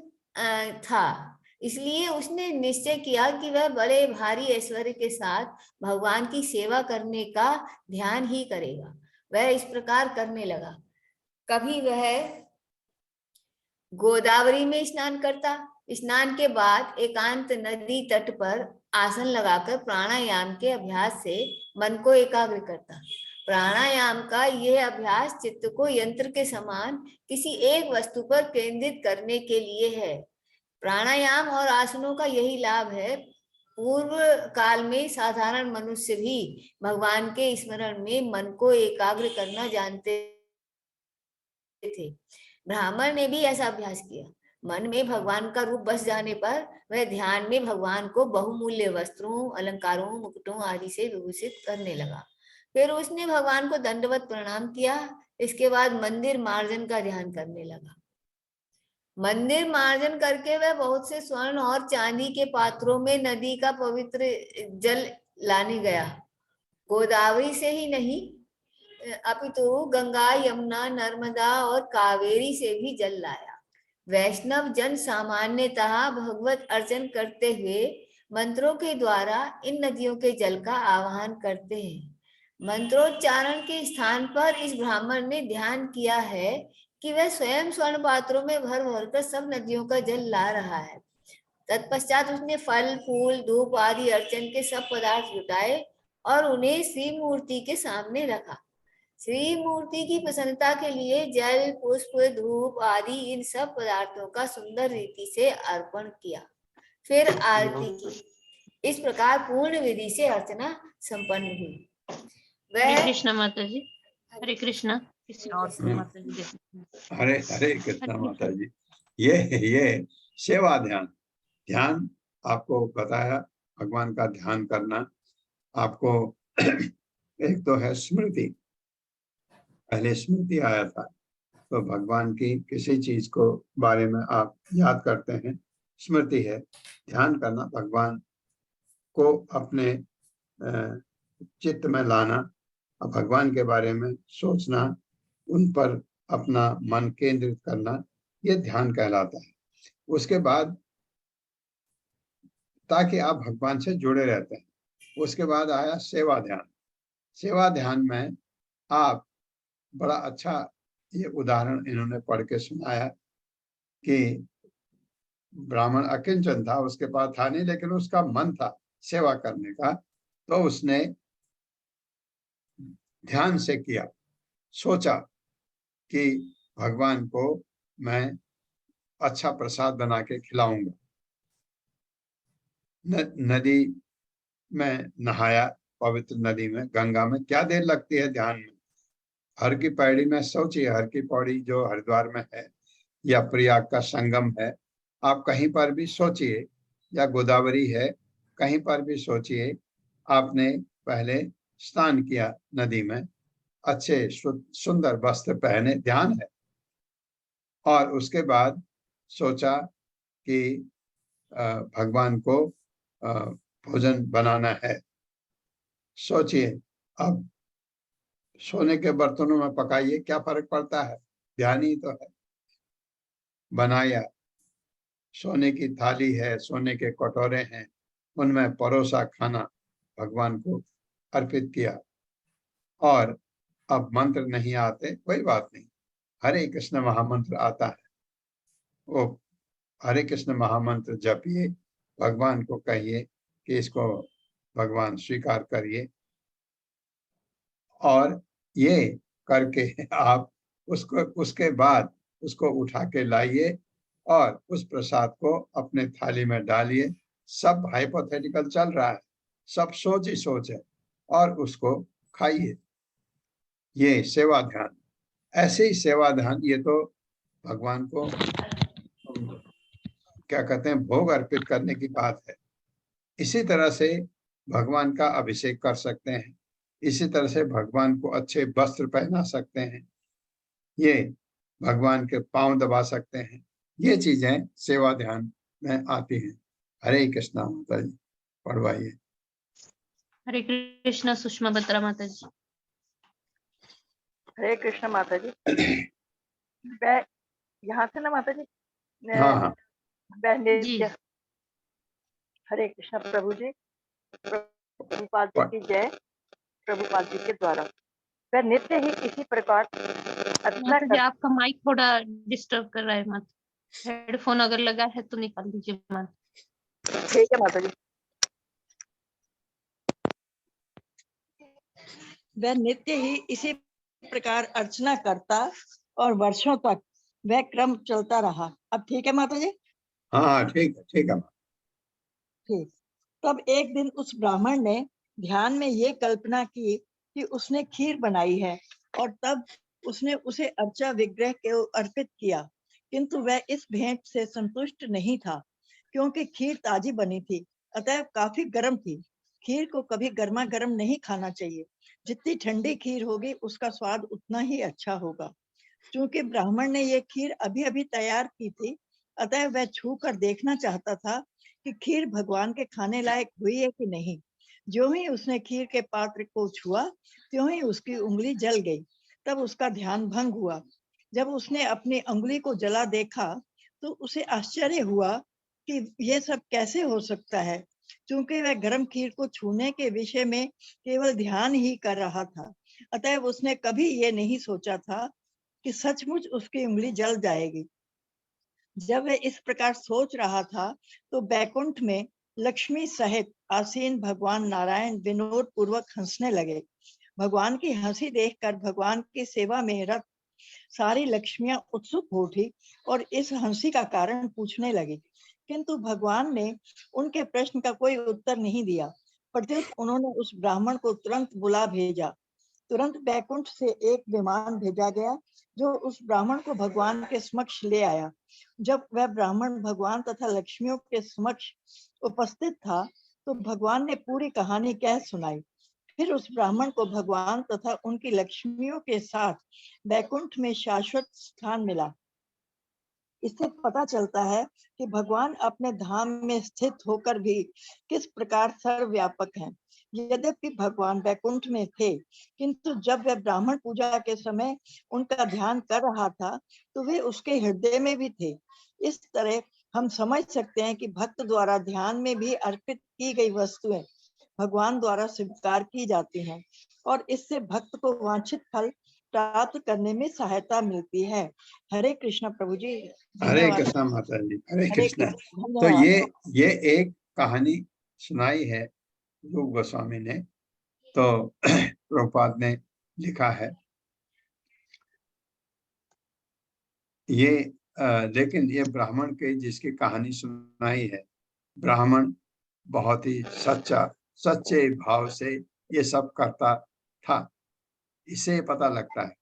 था, इसलिए उसने निश्चय किया कि वह बड़े भारी ऐश्वर्य के साथ भगवान की सेवा करने का ध्यान ही करेगा। वह इस प्रकार करने लगा। कभी वह गोदावरी में स्नान करता। स्नान के बाद एकांत नदी तट पर आसन लगाकर प्राणायाम के अभ्यास से मन को एकाग्र करता। प्राणायाम का यह अभ्यास चित्त को यंत्र के समान किसी एक वस्तु पर केंद्रित करने के लिए है। प्राणायाम और आसनों का यही लाभ है। पूर्व काल में साधारण मनुष्य भी भगवान के स्मरण में मन को एकाग्र करना जानते थे। ब्राह्मण ने भी ऐसा अभ्यास किया। मन में भगवान का रूप बस जाने पर वह ध्यान में भगवान को बहुमूल्य वस्त्रों, अलंकारों, मुकुटों आदि से विभूषित करने लगा। फिर उसने भगवान को दंडवत प्रणाम किया। इसके बाद मंदिर मार्जन का ध्यान करने लगा। मंदिर मार्जन करके वह बहुत से स्वर्ण और चांदी के पात्रों में नदी का पवित्र जल लाने गया। गोदावरी से ही नहीं अपितु गंगा, यमुना, नर्मदा और कावेरी से भी जल लाया। वैष्णव जन सामान्यतः भगवत अर्चन करते हुए मंत्रों के द्वारा इन नदियों के जल का आवाहन करते हैं। मंत्रोच्चारण के स्थान पर इस ब्राह्मण ने ध्यान किया है कि वह स्वयं स्वर्ण पात्रों में भर भर कर सब नदियों का जल ला रहा है। तत्पश्चात उसने फल, फूल, धूप आदि अर्चन के सब पदार्थ जुटाए और उन्हें श्री मूर्ति के सामने रखा। श्री मूर्ति की प्रसन्नता के लिए जल, पुष्प, धूप आदि इन सब पदार्थों का सुंदर रीति से अर्पण किया। फिर आरती की। इस प्रकार पूर्ण विधि से अर्चना संपन्न हुई। हरे कृष्णा माता जी। हरे कृष्णा। किसी और को माता जी हरे हरे कृष्णा माता जी। ये सेवा ध्यान आपको बताया। भगवान का ध्यान करना आपको एक तो है स्मृति, पहले स्मृति आया था। तो भगवान की किसी चीज को बारे में आप याद करते हैं, स्मृति है। ध्यान करना, भगवान को अपने चित्त में लाना और भगवान के बारे में सोचना, उन पर अपना मन केंद्रित करना, ये ध्यान कहलाता है। उसके बाद ताकि आप भगवान से जुड़े रहते हैं। उसके बाद आया सेवा ध्यान। सेवा ध्यान में आप, बड़ा अच्छा ये उदाहरण इन्होंने पढ़ के सुनाया कि ब्राह्मण अकिंचन था, उसके पास था नहीं, लेकिन उसका मन था सेवा करने का। तो उसने ध्यान से किया, सोचा कि भगवान को मैं अच्छा प्रसाद बना के खिलाऊंगा। नदी में नहाया, पवित्र नदी में, गंगा में। क्या देर लगती है ध्यान में? हर की पैड़ी में सोचिए, हर की पौड़ी जो हरिद्वार में है या प्रयाग का संगम है, आप कहीं पर भी सोचिए, या गोदावरी है, कहीं पर भी सोचिए, आपने पहले स्नान किया नदी में, अच्छे सुंदर वस्त्र पहने, ध्यान है, और उसके बाद सोचा कि भगवान को भोजन बनाना है। सोचिए, अब सोने के बर्तनों में पकाइए, क्या फर्क पड़ता है? ध्यान ही तो है। बनाया, सोने की थाली है, सोने के कटोरे हैं, उनमें परोसा खाना भगवान को अर्पित किया। और अब मंत्र नहीं आते, कोई बात नहीं, हरे कृष्ण महामंत्र आता है, वो हरे कृष्ण महामंत्र जपिए, भगवान को कहिए कि इसको भगवान स्वीकार करिए, और ये करके आप उसको, उसके बाद उसको उठा के लाइए और उस प्रसाद को अपने थाली में डालिए। सब हाइपोथेटिकल चल रहा है, सब सोच ही सोच है, और उसको खाइए। ये सेवा ध्यान, ऐसे ही सेवा ध्यान, ये तो भगवान को क्या कहते हैं, भोग अर्पित करने की बात है। इसी तरह से भगवान का अभिषेक कर सकते हैं, इसी तरह से भगवान को अच्छे वस्त्र पहना सकते हैं, ये भगवान के पांव दबा सकते हैं। ये चीजें सेवा ध्यान में आती हैं। हरे कृष्णा माता जी, पढ़वाइए। हरे कृष्णा सुषमा बत्रा माता जी। हरे कृष्ण माता जी। मैं यहाँ से ना माता जी, हाँ, जी। हरे कृष्ण प्रभु जी, प्रभुपाद जी की जय। प्रभुपाद जी के द्वारा वह नित्य ही इसी प्रकार माता जी आपका माइक थोड़ा डिस्टर्ब कर रहा है माता, हेडफोन अगर लगा है तो निकाल दीजिए माता। ठीक है माता जी। वह नित्य ही इसी प्रकार अर्चना करता और वर्षों तक वह क्रम चलता रहा। अब ठीक है माता जी? हाँ ठीक है, ठीक है। ठीक। तब एक दिन उस ब्राह्मण ने ध्यान में ये कल्पना की कि उसने खीर बनाई है, और तब उसने उसे अर्चा विग्रह को अर्पित किया, किंतु वह इस भेंट से संतुष्ट नहीं था, क्योंकि खीर ताजी बनी थी, अतः काफी गर्म थी। खीर को कभी गर्मा गर्म नहीं खाना चाहिए, जितनी ठंडी खीर होगी उसका स्वाद उतना ही अच्छा होगा। क्योंकि ब्राह्मण ने ये खीर अभी अभी तैयार की थी, अतः वह छू कर देखना चाहता था कि खीर भगवान के खाने लायक हुई है कि नहीं। जो ही उसने खीर के पात्र को छुआ, त्यों ही उसकी उंगली जल गई। तब उसका ध्यान भंग हुआ। जब उसने अपनी उंगली को जला देखा तो उसे आश्चर्य हुआ कि यह सब कैसे हो सकता है, क्योंकि वह गर्म खीर को छूने के विषय में केवल ध्यान ही कर रहा था। अतः उसने कभी ये नहीं सोचा था कि सचमुच उसकी उंगली जल जाएगी। जब वह इस प्रकार सोच रहा था तो बैकुंठ में लक्ष्मी सहित आसीन भगवान नारायण विनोद पूर्वक हंसने लगे। भगवान की हंसी देखकर भगवान की सेवा में रत सारी लक्ष्मियां उत्सुक हो उठी और इस हंसी का कारण पूछने लगी, किंतु भगवान ने उनके प्रश्न का कोई उत्तर नहीं दिया। प्रत्युत उन्होंने उस ब्राह्मण को तुरंत बुला भेजा। तुरंत बैकुंठ से एक विमान भेजा गया जो उस ब्राह्मण को भगवान के समक्ष ले आया। जब वह ब्राह्मण भगवान तथा लक्ष्मियों के समक्ष उपस्थित था तो भगवान ने पूरी कहानी कह सुनाई। फिर उस ब्राह्मण को भगवान तथा उनकी लक्ष्मियों के साथ वैकुंठ में शाश्वत स्थान मिला। इससे पता चलता है कि भगवान अपने धाम में स्थित होकर भी किस प्रकार सर्वव्यापक हैं। यद्यपि भगवान वैकुंठ में थे, किंतु जब वह ब्राह्मण पूजा के समय उनका ध्यान कर रहा था तो वे उसके हृदय में भी थे। इस तरह हम समझ सकते हैं कि भक्त द्वारा ध्यान में भी अर्पित की गई वस्तुएं भगवान द्वारा स्वीकार की जाती हैं और इससे भक्त को वांछित फल प्राप्त करने में सहायता मिलती है। हरे कृष्ण प्रभु जी। हरे धन्यवाद। कृष्ण माता जी, हरे हरे कृष्ण। कृष्ण, तो धन्यवाद। ये एक कहानी सुनाई है रूप गोस्वामी ने, तो प्रभुपाद ने लिखा है ये। लेकिन ये ब्राह्मण के जिसकी कहानी सुनाई है, ब्राह्मण बहुत ही सच्चे भाव से ये सब करता था। इससे पता लगता है।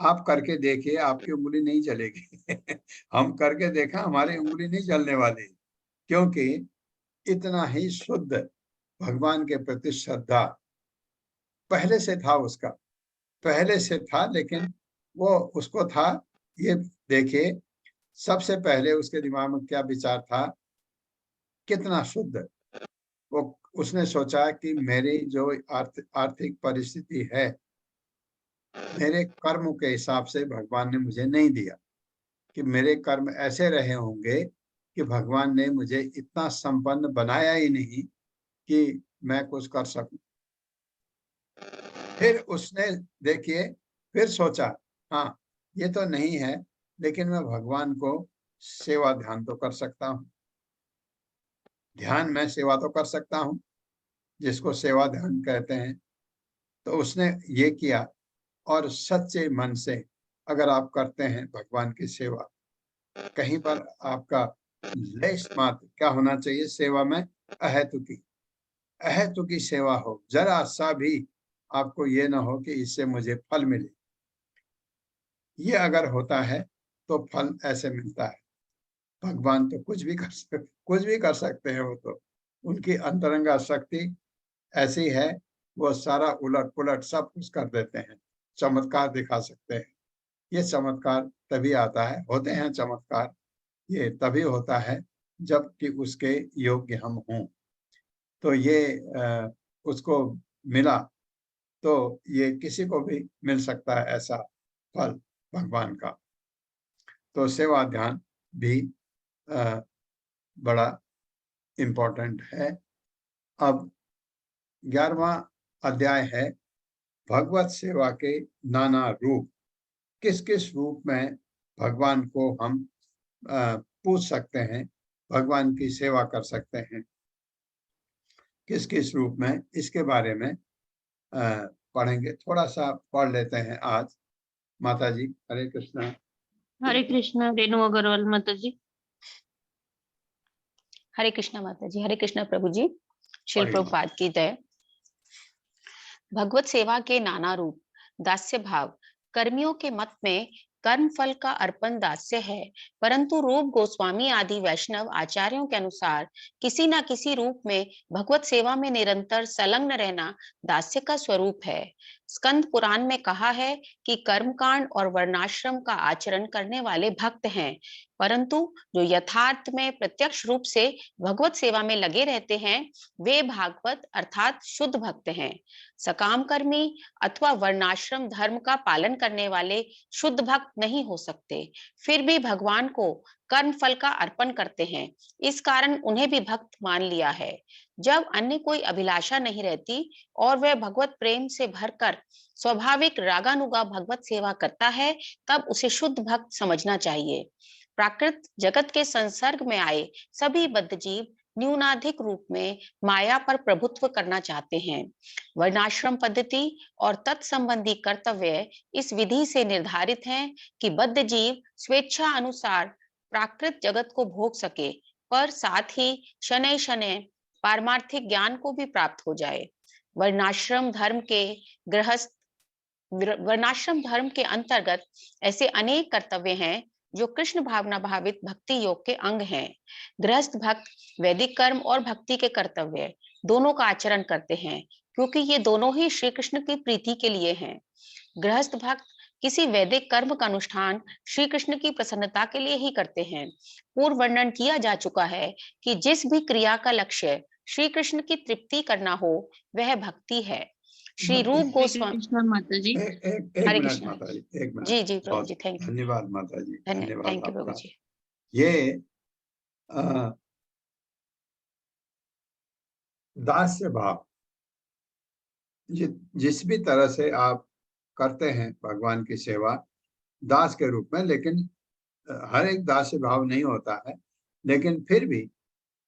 आप करके देखिए, आपकी उंगली नहीं जलेगी। हम करके देखा, हमारी उंगली नहीं जलने वाली, क्योंकि इतना ही शुद्ध भगवान के प्रति श्रद्धा पहले से था उसका, पहले से था। लेकिन वो उसको था, ये देखिए, सबसे पहले उसके दिमाग में क्या विचार था, कितना शुद्ध। वो उसने सोचा कि मेरी जो आर्थिक परिस्थिति है, मेरे कर्म के हिसाब से भगवान ने मुझे नहीं दिया, कि मेरे कर्म ऐसे रहे होंगे कि भगवान ने मुझे इतना संपन्न बनाया ही नहीं कि मैं कुछ कर सकूं। फिर उसने देखिए, फिर सोचा, हाँ ये तो नहीं है, लेकिन मैं भगवान को सेवा ध्यान तो कर सकता हूँ, ध्यान में सेवा तो कर सकता हूँ, जिसको सेवा ध्यान कहते हैं। तो उसने ये किया, और सच्चे मन से अगर आप करते हैं भगवान की सेवा, कहीं पर आपका लेश मात्र क्या होना चाहिए सेवा में, अहेतुकी सेवा हो, जरा सा भी आपको ये ना हो कि इससे मुझे फल मिले। ये अगर होता है तो फल ऐसे मिलता है। भगवान तो कुछ भी कर सकते हैं। वो तो उनकी अंतरंगा शक्ति ऐसी है, वो सारा उलट पुलट सब कुछ कर देते हैं, चमत्कार दिखा सकते हैं। ये चमत्कार तभी आता है, होते हैं चमत्कार, ये तभी होता है जब कि उसके योग्य हम हों। तो ये उसको मिला, तो ये किसी को भी मिल सकता है ऐसा फल भगवान का। तो सेवा ध्यान भी बड़ा इम्पोर्टेंट है। अब 11वां अध्याय है भगवत सेवा के नाना रूप। किस किस रूप में भगवान को हम पूछ सकते हैं, भगवान की सेवा कर सकते हैं, किस किस रूप में, इसके बारे में पढ़ेंगे। थोड़ा सा पढ़ लेते हैं आज। माता जी, हरे कृष्णा। हरे कृष्णा। रेणु अग्रवाल माता जी। हरे कृष्णा माता जी। हरे कृष्णा प्रभु जी। श्रील पढ़िए। प्रभुपाद की जय। भगवत सेवा के नाना रूप। दास्य भाव। कर्मियों के मत में कर्म फल का अर्पण दास्य है, परंतु रूप गोस्वामी आदि वैष्णव आचार्यों के अनुसार किसी न किसी रूप में भगवत सेवा में निरंतर संलग्न रहना दास्य का स्वरूप है। स्कंद पुराण में कहा है कि कर्मकांड और वर्णाश्रम का आचरण करने वाले भक्त हैं, परंतु जो यथार्थ में प्रत्यक्ष रूप से भगवत सेवा में लगे रहते हैं वे भागवत अर्थात शुद्ध भक्त हैं। सकाम कर्मी अथवा वर्णाश्रम धर्म का पालन करने वाले शुद्ध भक्त नहीं हो सकते, फिर भी भगवान को कर्म फल का अर्पण करते हैं, इस कारण उन्हें भी भक्त मान लिया है। जब अन्य कोई अभिलाषा नहीं रहती और वह भगवत प्रेम से भरकर स्वाभाविक रागानुगा भगवत सेवा करता है, तब उसे शुद्ध भक्त समझना चाहिए। प्राकृत जगत के संसर्ग में आए सभी बद्ध जीव न्यूनाधिक रूप में माया पर प्रभुत्व करना चाहते हैं। वर्णाश्रम पद्धति और तत्संबंधी कर्तव्य इस विधि से निर्धारित हैं कि बद्ध जीव स्वेच्छा अनुसार प्राकृत जगत को भोग सके, पर साथ ही शनै शनै पारमार्थिक ज्ञान को भी प्राप्त हो जाए। वर्णाश्रम धर्म के अंतर्गत ऐसे अनेक कर्तव्य हैं जो कृष्ण भावना भावित भक्ति योग के अंग हैं। गृहस्थ भक्त वैदिक कर्म और भक्ति के कर्तव्य दोनों का आचरण करते हैं, क्योंकि ये दोनों ही श्री कृष्ण की प्रीति के लिए हैं। गृहस्थ भक्त किसी वैदिक कर्म का अनुष्ठान श्री कृष्ण की प्रसन्नता के लिए ही करते हैं। पूर्व वर्णन किया जा चुका है कि जिस भी क्रिया का लक्ष्य श्री कृष्ण की तृप्ति करना हो वह भक्ति है। श्री रूप गोस्वामी माता जी। एक हरे मिनट कृष्ण। माता जी, एक मिनट। जी जी प्रभु बहुत जी, थैंक यू। धन्यवाद माता जी, धन्यवाद थैंक यू प्रभु आपका। जी। ये दास्य भाव जिस भी तरह से आप करते हैं भगवान की सेवा दास के रूप में, लेकिन हर एक दास्य भाव नहीं होता है, लेकिन फिर भी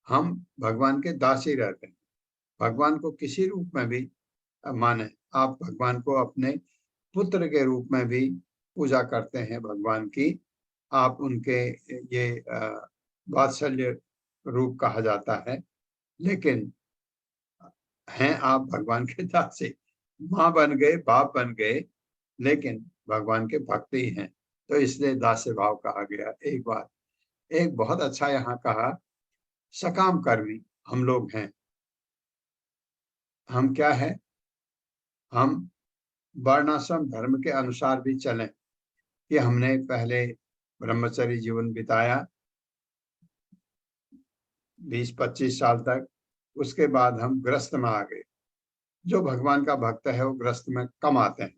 हम भगवान के दास ही रहते हैं। भगवान को किसी रूप में भी माने, आप भगवान को अपने पुत्र के रूप में भी पूजा करते हैं भगवान की, आप उनके ये वात्सल्य रूप कहा जाता है, लेकिन हैं आप भगवान के दासी, माँ बन गए, बाप बन गए, लेकिन भगवान के भक्त ही हैं, तो इसलिए दास्य भाव कहा गया। एक बात, एक बहुत अच्छा यहाँ कहा, सकाम कर्मी हम लोग हैं। हम क्या है? हम वर्णाश्रम धर्म के अनुसार भी चलें कि हमने पहले ब्रह्मचर्य जीवन बिताया 20-25 साल तक, उसके बाद हम गृहस्थ में आ गए। जो भगवान का भक्त है वो गृहस्थ में कम आते हैं,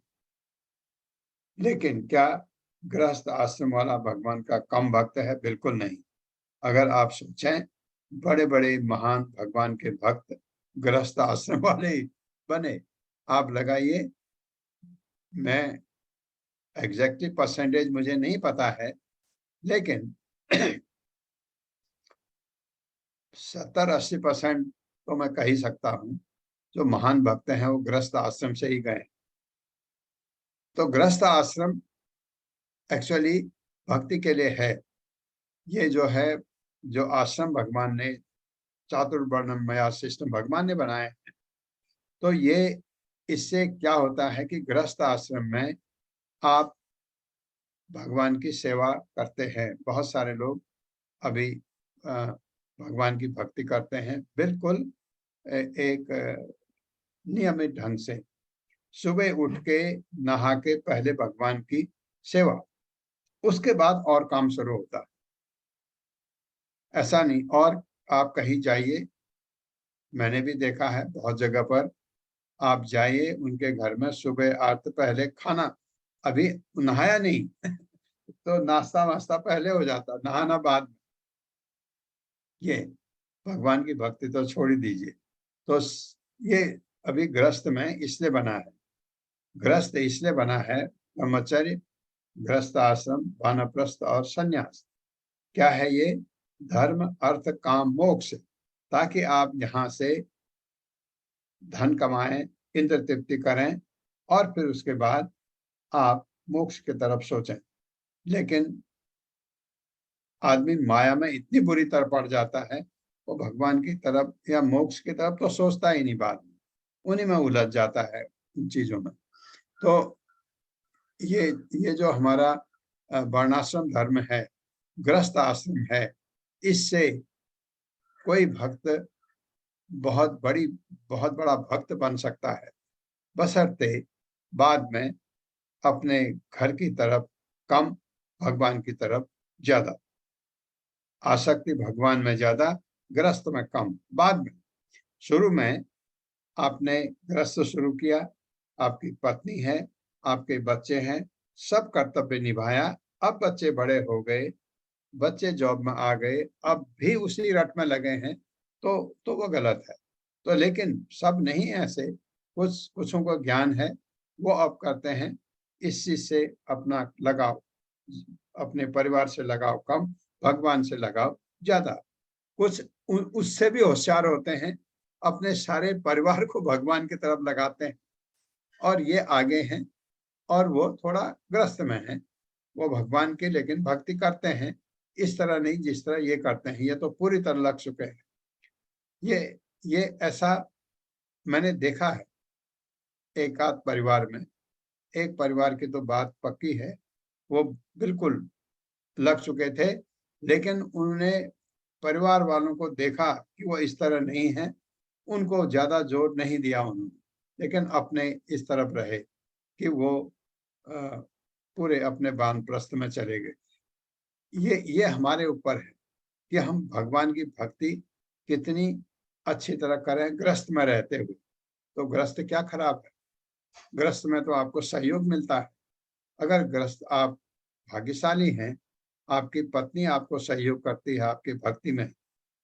लेकिन क्या गृहस्थ आश्रम वाला भगवान का कम भक्त है? बिल्कुल नहीं। अगर आप सोचें, बड़े बड़े महान भगवान के भक्त गृहस्थ आश्रम वाले ही बने। आप लगाइए, मैं एग्जैक्टली परसेंटेज मुझे नहीं पता है, लेकिन 70-80% तो मैं कह ही सकता हूँ जो महान भक्त हैं वो गृहस्थ आश्रम से ही गए। तो गृहस्थ आश्रम एक्चुअली भक्ति के लिए है। ये जो है, जो आश्रम भगवान ने चातुर्वर्णम मया सिस्टम भगवान ने बनाए हैं, तो ये इससे क्या होता है कि गृहस्थ आश्रम में आप भगवान की सेवा करते हैं। बहुत सारे लोग अभी भगवान की भक्ति करते हैं बिल्कुल एक नियमित ढंग से, सुबह उठ के नहा के पहले भगवान की सेवा, उसके बाद और काम शुरू होता है। ऐसा नहीं, और आप कहीं जाइए, मैंने भी देखा है बहुत जगह पर, आप जाइए उनके घर में, सुबह आते पहले खाना, अभी नहाया नहीं तो नाश्ता वास्ता पहले हो जाता, नहाना बाद में। ये भगवान की भक्ति तो छोड़ ही दीजिए। तो ये अभी गृहस्थ में इसलिए बना है, गृहस्थ इसलिए बना है, ब्रह्मचर्य, गृहस्थ आश्रम, वानप्रस्थ और संन्यास। क्या है ये? धर्म, अर्थ, काम, मोक्ष, ताकि आप यहाँ से धन कमाएं, इंद्र तृप्ति करें, और फिर उसके बाद आप मोक्ष की तरफ सोचें। लेकिन आदमी माया में इतनी बुरी तरह पड़ जाता है, वो भगवान की तरफ या मोक्ष की तरफ तो सोचता ही नहीं, बाद में उन्हीं में उलझ जाता है उन चीजों में। तो ये जो हमारा वर्णाश्रम धर्म है, गृहस्थ आश्रम है, इससे कोई भक्त बहुत बड़ा भक्त बन सकता है, बशर्ते बाद में अपने घर की तरफ कम, भगवान की तरफ ज्यादा। आसक्ति भगवान में ज्यादा, गृहस्थ में कम। बाद में, शुरू में आपने गृहस्थ शुरू किया, आपकी पत्नी है, आपके बच्चे हैं, सब कर्तव्य निभाया, अब बच्चे बड़े हो गए, बच्चे जॉब में आ गए, अब भी उसी रट में लगे हैं, तो वो गलत है। तो लेकिन सब नहीं ऐसे, कुछों को ज्ञान है, वो अब करते हैं, इस चीज से अपना लगाव, अपने परिवार से लगाव कम, भगवान से लगाव ज्यादा। कुछ उससे भी होशियार होते हैं, अपने सारे परिवार को भगवान की तरफ लगाते हैं, और ये आगे हैं, और वो थोड़ा ग्रस्त में है, वो भगवान की लेकिन भक्ति करते हैं, इस तरह नहीं जिस तरह ये करते हैं, ये तो पूरी तरह लग चुके हैं। ये ऐसा मैंने देखा है एक आध परिवार में। एक परिवार की तो बात पक्की है, वो बिल्कुल लग चुके थे, लेकिन उन्होंने परिवार वालों को देखा कि वो इस तरह नहीं है, उनको ज्यादा जोर नहीं दिया उन्होंने, लेकिन अपने इस तरफ रहे कि वो पूरे अपने वानप्रस्थ में चले गए। ये हमारे ऊपर है कि हम भगवान की भक्ति कितनी अच्छी तरह करें ग्रस्त में रहते हुए। तो ग्रस्त क्या खराब है, ग्रस्त में तो आपको सहयोग मिलता है। अगर ग्रस्त आप भाग्यशाली हैं, आपकी पत्नी आपको सहयोग करती है आपकी भक्ति में,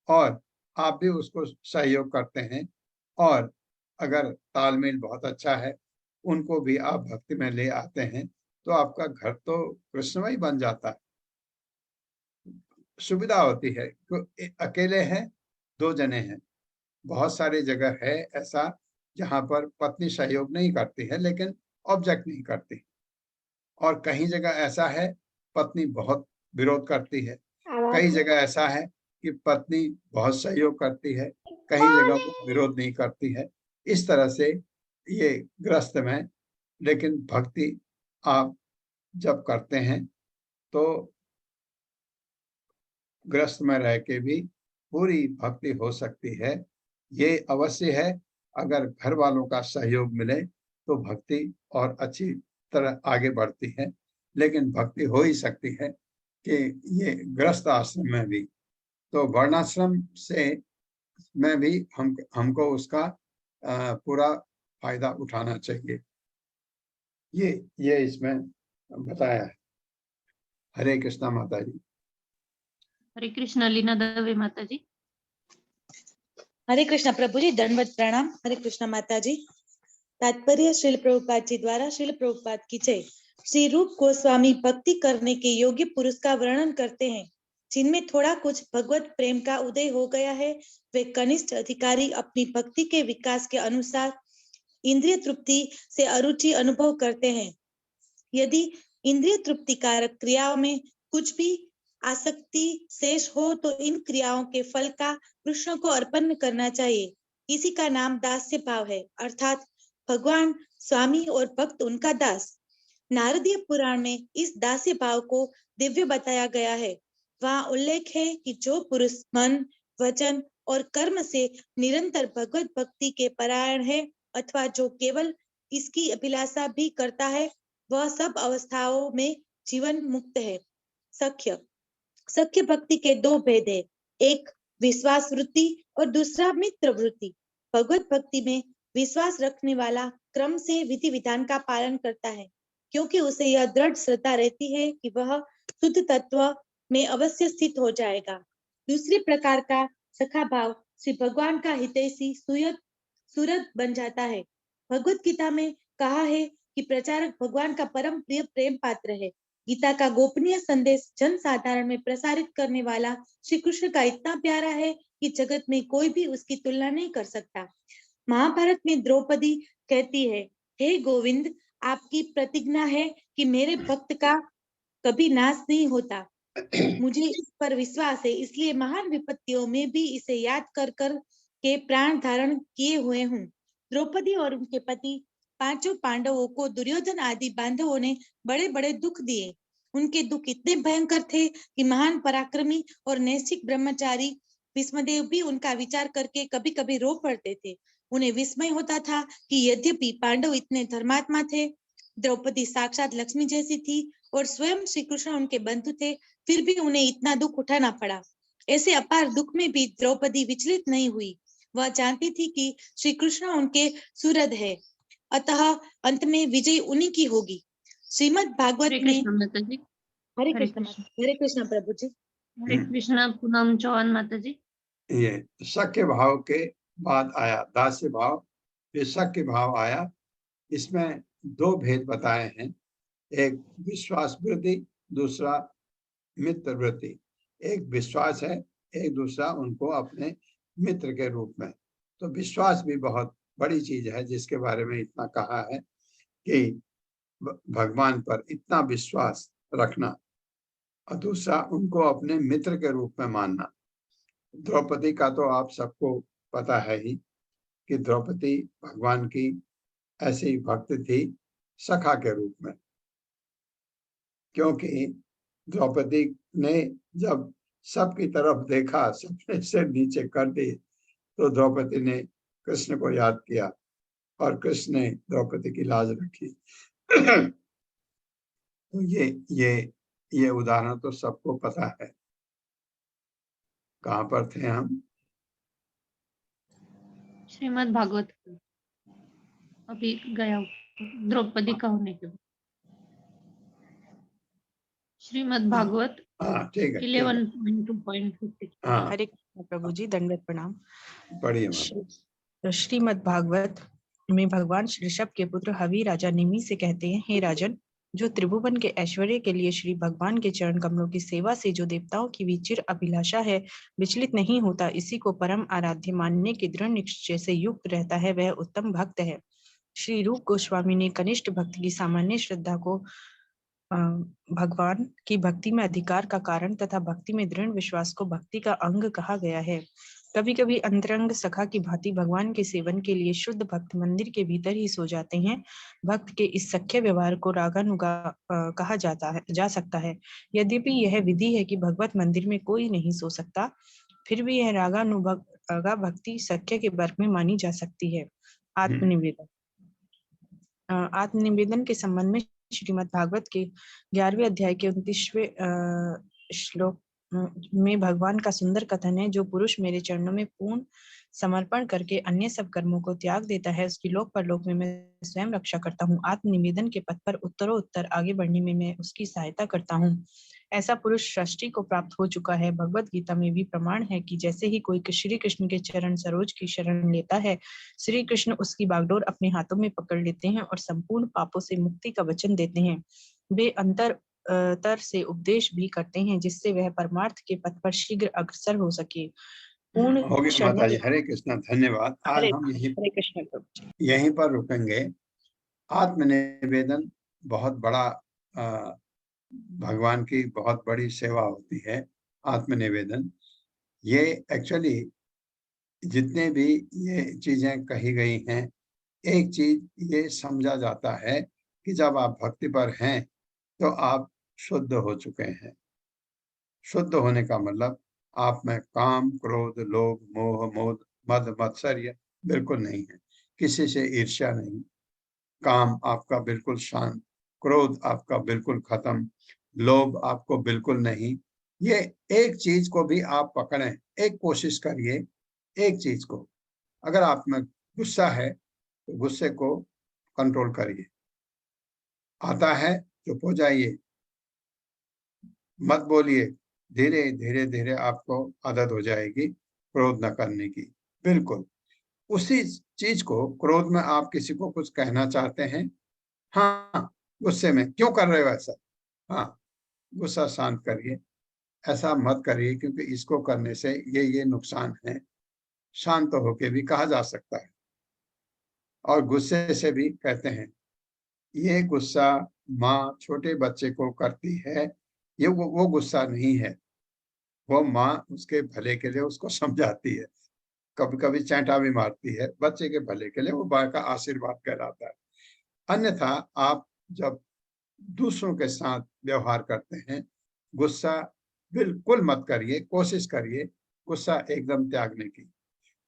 और आप भी उसको सहयोग करते हैं, और अगर तालमेल बहुत अच्छा है, उनको भी आप भक्ति में ले आते हैं, तो आपका घर तो कृष्णमय बन जाता है। सुविधा होती है। अकेले हैं, 2 जने हैं, बहुत सारी जगह है ऐसा जहां पर पत्नी सहयोग नहीं करती है लेकिन ऑब्जेक्ट नहीं करती, और कहीं जगह ऐसा है पत्नी बहुत विरोध करती है, कई जगह ऐसा है कि पत्नी बहुत सहयोग करती है, कहीं जगह वो विरोध नहीं करती है। इस तरह से ये ग्रस्त में, लेकिन भक्ति आप जब करते हैं तो ग्रस्त में रह के भी पूरी भक्ति हो सकती है। ये अवश्य है, अगर घर वालों का सहयोग मिले तो भक्ति और अच्छी तरह आगे बढ़ती है। लेकिन भक्ति हो ही सकती है कि ये ग्रस्त आश्रम में भी, तो वर्णाश्रम से में भी हमको उसका पूरा फायदा उठाना चाहिए। ये इसमें बताया है। हरे कृष्णा माता जी। हरे कृष्णा लीना दवे माता जी। हरे कृष्णा प्रभु जी, दंडवत प्रणाम। हरे कृष्णा माता जी। तात्पर्य श्रील प्रभुपाद जी द्वारा। श्रील प्रभुपाद की जय। श्री रूप गोस्वामी भक्ति करने के योग्य पुरुष का वर्णन करते हैं, जिनमें थोड़ा कुछ भगवत प्रेम का उदय हो गया है। वे कनिष्ठ अधिकारी अपनी भक्ति के विकास के अनुसार इंद्रिय तृप्ति से अरुचि अनुभव करते हैं। यदि इंद्रिय तृप्ति कारक क्रियाओं में कुछ भी आसक्ति शेष हो तो इन क्रियाओं के फल का कृष्ण को अर्पण करना चाहिए। इसी का नाम दास्य भाव है, अर्थात भगवान स्वामी और भक्त उनका दास। नारदीय पुराण में इस दास्य भाव को दिव्य बताया गया है। वहाँ उल्लेख है कि जो पुरुष मन, वचन और कर्म से निरंतर भगवत भक्ति के परायण है, अथवा जो केवल इसकी अभिलाषा भी करता है, वह सब अवस्थाओं में जीवन मुक्त है। सख्य भक्ति के 2 भेद है, एक विश्वास वृत्ति और दूसरा मित्र वृत्ति। भगवत भक्ति में विश्वास रखने वाला क्रम से विधि विधान का पालन करता है, क्योंकि उसे यह दृढ़ श्रद्धा रहती है कि वह शुद्ध तत्व में अवश्य स्थित हो जाएगा। दूसरे प्रकार का सखा भाव श्री भगवान का हितैषी सूरत बन जाता है। भगवत गीता में कहा है कि प्रचारक भगवान का परम प्रिय प्रेम पात्र है। गीता का गोपनीय संदेश जन साधारण में प्रसारित करने वाला श्री कृष्ण का इतना प्यारा है कि जगत में कोई भी उसकी तुलना नहीं कर सकता। महाभारत में द्रौपदी कहती है, हे गोविंद, आपकी प्रतिज्ञा है कि मेरे भक्त का कभी नाश नहीं होता। मुझे इस पर विश्वास है, इसलिए महान विपत्तियों में भी इसे याद कर कर के प्राण धारण किए हुए हूँ। द्रौपदी और उनके पति 5 पांडवों को दुर्योधन आदि बांधवों ने बड़े बड़े दुख दिए। उनके दुख इतने भयंकर थे कि महान पराक्रमी और नैष्ठिक ब्रह्मचारी भीष्मदेव भी उनका विचार करके कभी कभी रो पड़ते थे। उन्हें विस्मय होता था कि यद्यपि पांडव इतने धर्मात्मा थे, द्रौपदी साक्षात लक्ष्मी जैसी थी और स्वयं श्री कृष्ण उनके बंधु थे, फिर भी उन्हें इतना दुख उठाना पड़ा। ऐसे अपार दुख में भी द्रौपदी विचलित नहीं हुई। वह जानती थी कि श्री कृष्ण उनके सुहृद है, अतः अंत में विजय उन्हीं की होगी। श्रीमद् भागवत में हरे कृष्ण प्रभु जी। हरे कृष्णा पूनम चौहान माता जी। ये सख्य भाव के बाद आया दास्य भाव, ये सख्य भाव आया। इसमें 2 भेद बताए हैं, एक विश्वास वृत्ति, दूसरा मित्र वृत्ति। एक विश्वास है, एक दूसरा उनको अपने मित्र के रूप में। तो विश्वास भी बहुत बड़ी चीज है, जिसके बारे में इतना कहा है कि भगवान पर इतना विश्वास रखना, और दूसरा उनको अपने मित्र के रूप में मानना। द्रौपदी का तो आप सबको पता है ही कि द्रौपदी भगवान की ऐसी भक्त थी सखा के रूप में, क्योंकि द्रौपदी ने जब सबकी तरफ देखा, सबने से नीचे कर दी, तो द्रौपदी ने कृष्ण को याद किया और कृष्ण ने द्रौपदी की लाज रखी। तो ये उदाहरण तो सबको पता है। कहाँ पर थे हम? श्रीमद् भागवत अभी गया द्रौपदी का होने के बाद। श्रीमद् भागवत हाँ ठीक है, ठीक है। 11.2.50। हाँ हरे कृष्ण प्रभु जी, दंडवत प्रणाम। पढ़िए माता। श्रीमद् भागवत में भगवान ऋषभ के पुत्र हवि राजा निमि से कहते हैं, हे राजन, जो त्रिभुवन के ऐश्वर्य के लिए श्री भगवान के चरण कमलों की सेवा से जो देवताओं की विचिर अभिलाषा है विचलित नहीं होता, इसी को परम आराध्य मानने के दृढ़ निश्चय से युक्त रहता है, वह उत्तम भक्त है। श्री रूप गोस्वामी ने कनिष्ठ भक्त की सामान्य श्रद्धा को भगवान की भक्ति में अधिकार का कारण तथा भक्ति में दृढ़ विश्वास को भक्ति का अंग कहा गया है। कभी कभी अंतरंग सखा की भांति भगवान के सेवन के लिए शुद्ध भक्त मंदिर के भीतर ही सो जाते हैं। भक्त के इस सख्य व्यवहार को रागानुगा कहा जा सकता है। यद्यपि यह विधि है कि भगवत मंदिर में कोई नहीं सो सकता, फिर भी यह रागा भक्ति सख्य के वर्ग में मानी जा सकती है। आत्मनिवेदन के संबंध में श्रीमद् भागवत के 11वें अध्याय के 29वें श्लोक में भगवान का सुंदर कथन है, जो पुरुष मेरे चरणों में पूर्ण समर्पण करके अन्य सब कर्मों को त्याग देता है, उसकी लोक परलोक में मैं स्वयं रक्षा करता हूँ। आत्मनिवेदन के पथ पर उत्तरोत्तर आगे बढ़ने में मैं उसकी सहायता करता हूँ। ऐसा पुरुष सृष्टि को प्राप्त हो चुका है। भगवत गीता में भी प्रमाण है कि जैसे ही कोई श्री कृष्ण के चरण सरोज की शरण लेता है, श्री कृष्ण उसकी बागडोर अपने हाथों में पकड़ लेते हैं और संपूर्ण पापों से मुक्ति का वचन देते हैं। वे अंतर से उपदेश भी करते हैं, जिससे वह परमार्थ के पथ पर शीघ्र अग्रसर हो सके। पूर्ण माता जी, हरे कृष्ण, धन्यवाद। आज हम हरे कृष्ण यहीं पर रुकेंगे। आत्मनिवेदन बहुत बड़ा भगवान की बहुत बड़ी सेवा होती है। आत्मनिवेदन, ये एक्चुअली जितने भी ये चीजें कही गई हैं, एक चीज ये समझा जाता है कि जब आप भक्ति पर हैं तो आप शुद्ध हो चुके हैं। शुद्ध होने का मतलब आप में काम, क्रोध, लोभ, मोह, मद, मत्सर्य बिल्कुल नहीं है। किसी से ईर्ष्या नहीं, काम आपका बिल्कुल शांत, क्रोध आपका बिल्कुल खत्म, लोभ आपको बिल्कुल नहीं। ये एक चीज को भी आप पकड़ें, एक कोशिश करिए एक चीज को। अगर आप में गुस्सा है तो गुस्से को कंट्रोल करिए। आता है चुप हो जाइए, मत बोलिए। धीरे धीरे धीरे आपको आदत हो जाएगी क्रोध न करने की। बिल्कुल उसी चीज को, क्रोध में आप किसी को कुछ कहना चाहते हैं, हाँ गुस्से में क्यों कर रहे हो ऐसा, हाँ गुस्सा शांत करिए, ऐसा मत करिए क्योंकि इसको करने से ये नुकसान है। शांत होके भी कहा जा सकता है। और गुस्से से भी कहते हैं, ये गुस्सा माँ छोटे बच्चे को करती है, ये वो गुस्सा नहीं है, वो माँ उसके भले के लिए उसको समझाती है, कभी कभी चांटा भी मारती है बच्चे के भले के लिए, वो माँ का आशीर्वाद कहलाता है। अन्यथा आप जब दूसरों के साथ व्यवहार करते हैं, गुस्सा बिल्कुल मत करिए, कोशिश करिए गुस्सा एकदम त्यागने की।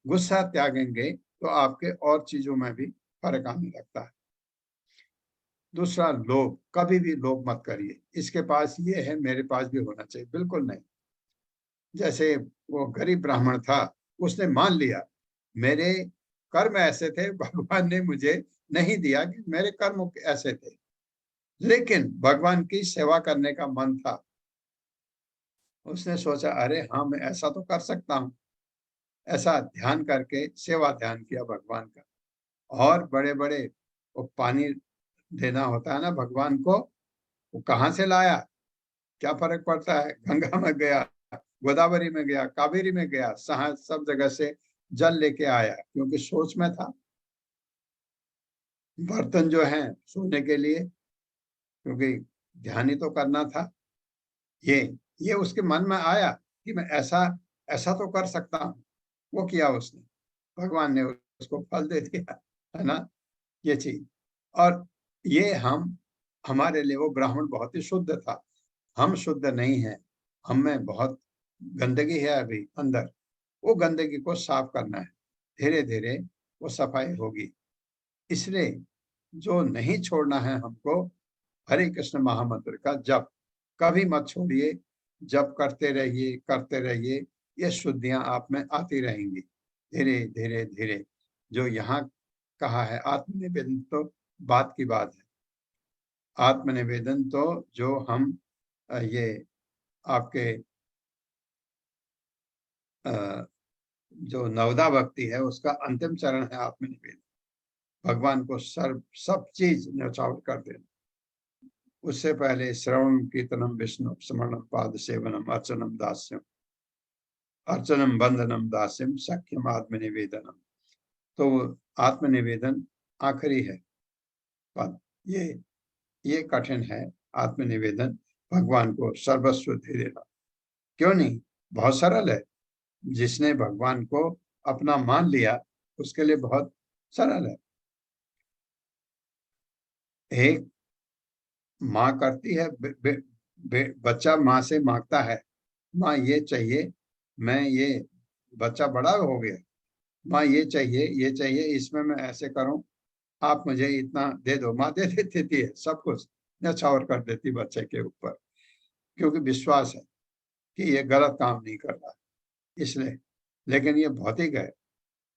गुस्सा त्यागेंगे तो आपके और चीजों में भी फर्क आने लगता है। दूसरा, लोभ, कभी भी लोभ मत करिए, इसके पास ये है मेरे पास भी होना चाहिए, बिल्कुल नहीं। जैसे वो गरीब ब्राह्मण था, उसने मान लिया मेरे कर्म ऐसे थे, भगवान ने मुझे नहीं दिया कि मेरे कर्म ऐसे थे, लेकिन भगवान की सेवा करने का मन था। उसने सोचा अरे हाँ मैं ऐसा तो कर सकता हूँ, ऐसा ध्यान करके सेवा ध्यान किया भगवान का। और बड़े बड़े वो पानी देना होता है ना भगवान को, वो कहाँ से लाया, क्या फर्क पड़ता है, गंगा में गया, गोदावरी में गया, कावेरी में गया, सब जगह से जल लेके आया, क्योंकि सोच में था। बर्तन जो हैं सोने के लिए, क्योंकि ध्यान ही तो करना था। ये उसके मन में आया कि मैं ऐसा तो कर सकता हूँ, वो किया उसने, भगवान ने उसको फल दे दिया, है ना ये चीज। और ये हमारे लिए वो ब्राह्मण बहुत ही शुद्ध था, हम शुद्ध नहीं हैं, हम में बहुत गंदगी है अभी अंदर, वो गंदगी को साफ करना है, धीरे धीरे वो सफाई होगी। इसलिए जो नहीं छोड़ना है हमको, हरे कृष्ण महामंत्र का जप कभी मत छोड़िए, जप करते रहिए, करते रहिए। ये शुद्धियां आप में आती रहेंगी धीरे धीरे धीरे। जो यहाँ कहा है आत्मनिवेदन तो बात की बात है। आत्मनिवेदन तो जो हम ये आपके जो नवदा भक्ति है उसका अंतिम चरण है आत्मनिवेदन। भगवान को सब चीज न्यौछावर कर देना। उससे पहले श्रवण कीर्तनम विष्णु स्मरणम पाद सेवनम अर्चनम दास्यम, अर्चनम बंधनम दास्यम सख्यम आत्मनिवेदनम। तो आत्मनिवेदन आखिरी है पद। ये कठिन है आत्मनिवेदन, भगवान को सर्वस्व दे देना। क्यों नहीं, बहुत सरल है। जिसने भगवान को अपना मान लिया उसके लिए बहुत सरल है। एक माँ करती है, बच्चा माँ से मांगता है, माँ ये चाहिए, मैं ये बच्चा बड़ा हो गया, माँ ये चाहिए, इसमें मैं ऐसे करूं, आप मुझे इतना दे दो। माँ दे देती है, सब कुछ न्यौछावर कर देती बच्चे के ऊपर, क्योंकि विश्वास है कि ये गलत काम नहीं कर रहा, इसलिए। लेकिन ये भौतिक है।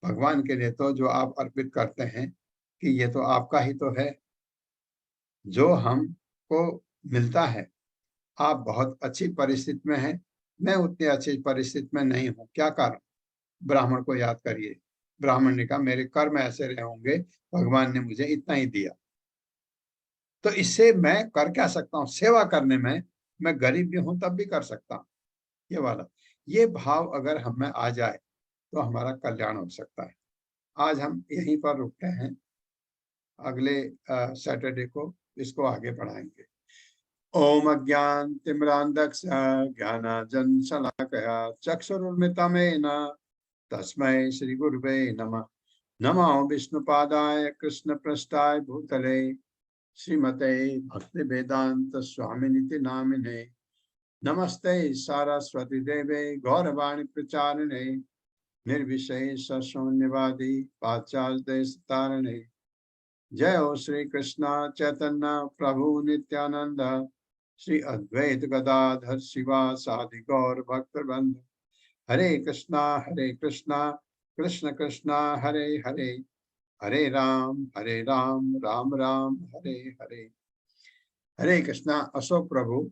भगवान के लिए तो जो आप अर्पित करते हैं कि ये तो आपका ही तो है, जो हमको मिलता है। आप बहुत अच्छी परिस्थिति में हैं, मैं उतनी अच्छी परिस्थिति में नहीं हूँ, क्या कारण? ब्राह्मण को याद करिए। ब्राह्मण ने कहा मेरे कर्म ऐसे रहे होंगे, भगवान ने मुझे इतना ही दिया, तो इससे मैं कर क्या सकता हूँ? सेवा करने में मैं गरीब भी हूं तब भी कर सकता हूँ। ये वाला, ये भाव अगर हम में आ जाए तो हमारा कल्याण हो सकता है। आज हम यहीं पर रुकते हैं, अगले सैटरडे को इसको आगे बढ़ाएंगे। ओम अज्ञान तिमिरांधस्य ज्ञानांजनशलाकया चक्षुरुन्मिलितं तस्मै श्री गुरुवे नमः। नमो विष्णुपादाय कृष्णपृष्ठाय भूतले श्रीमते भक्तिवेदांत स्वामिनिति नामिने। नमस्ते सारस्वती देवे गौरवाणी प्रचारिणे निर्विशेष शून्यवादी पाश्चात्य देश तारिणे। जय हो श्री कृष्ण चैतन्य प्रभु नित्यानंद श्री अद्वैत गदाधर शिवासादि गौर भक्तवृंद। हरे कृष्णा कृष्ण कृष्णा हरे हरे, हरे राम राम राम हरे हरे। हरे कृष्णा। अशोक प्रभु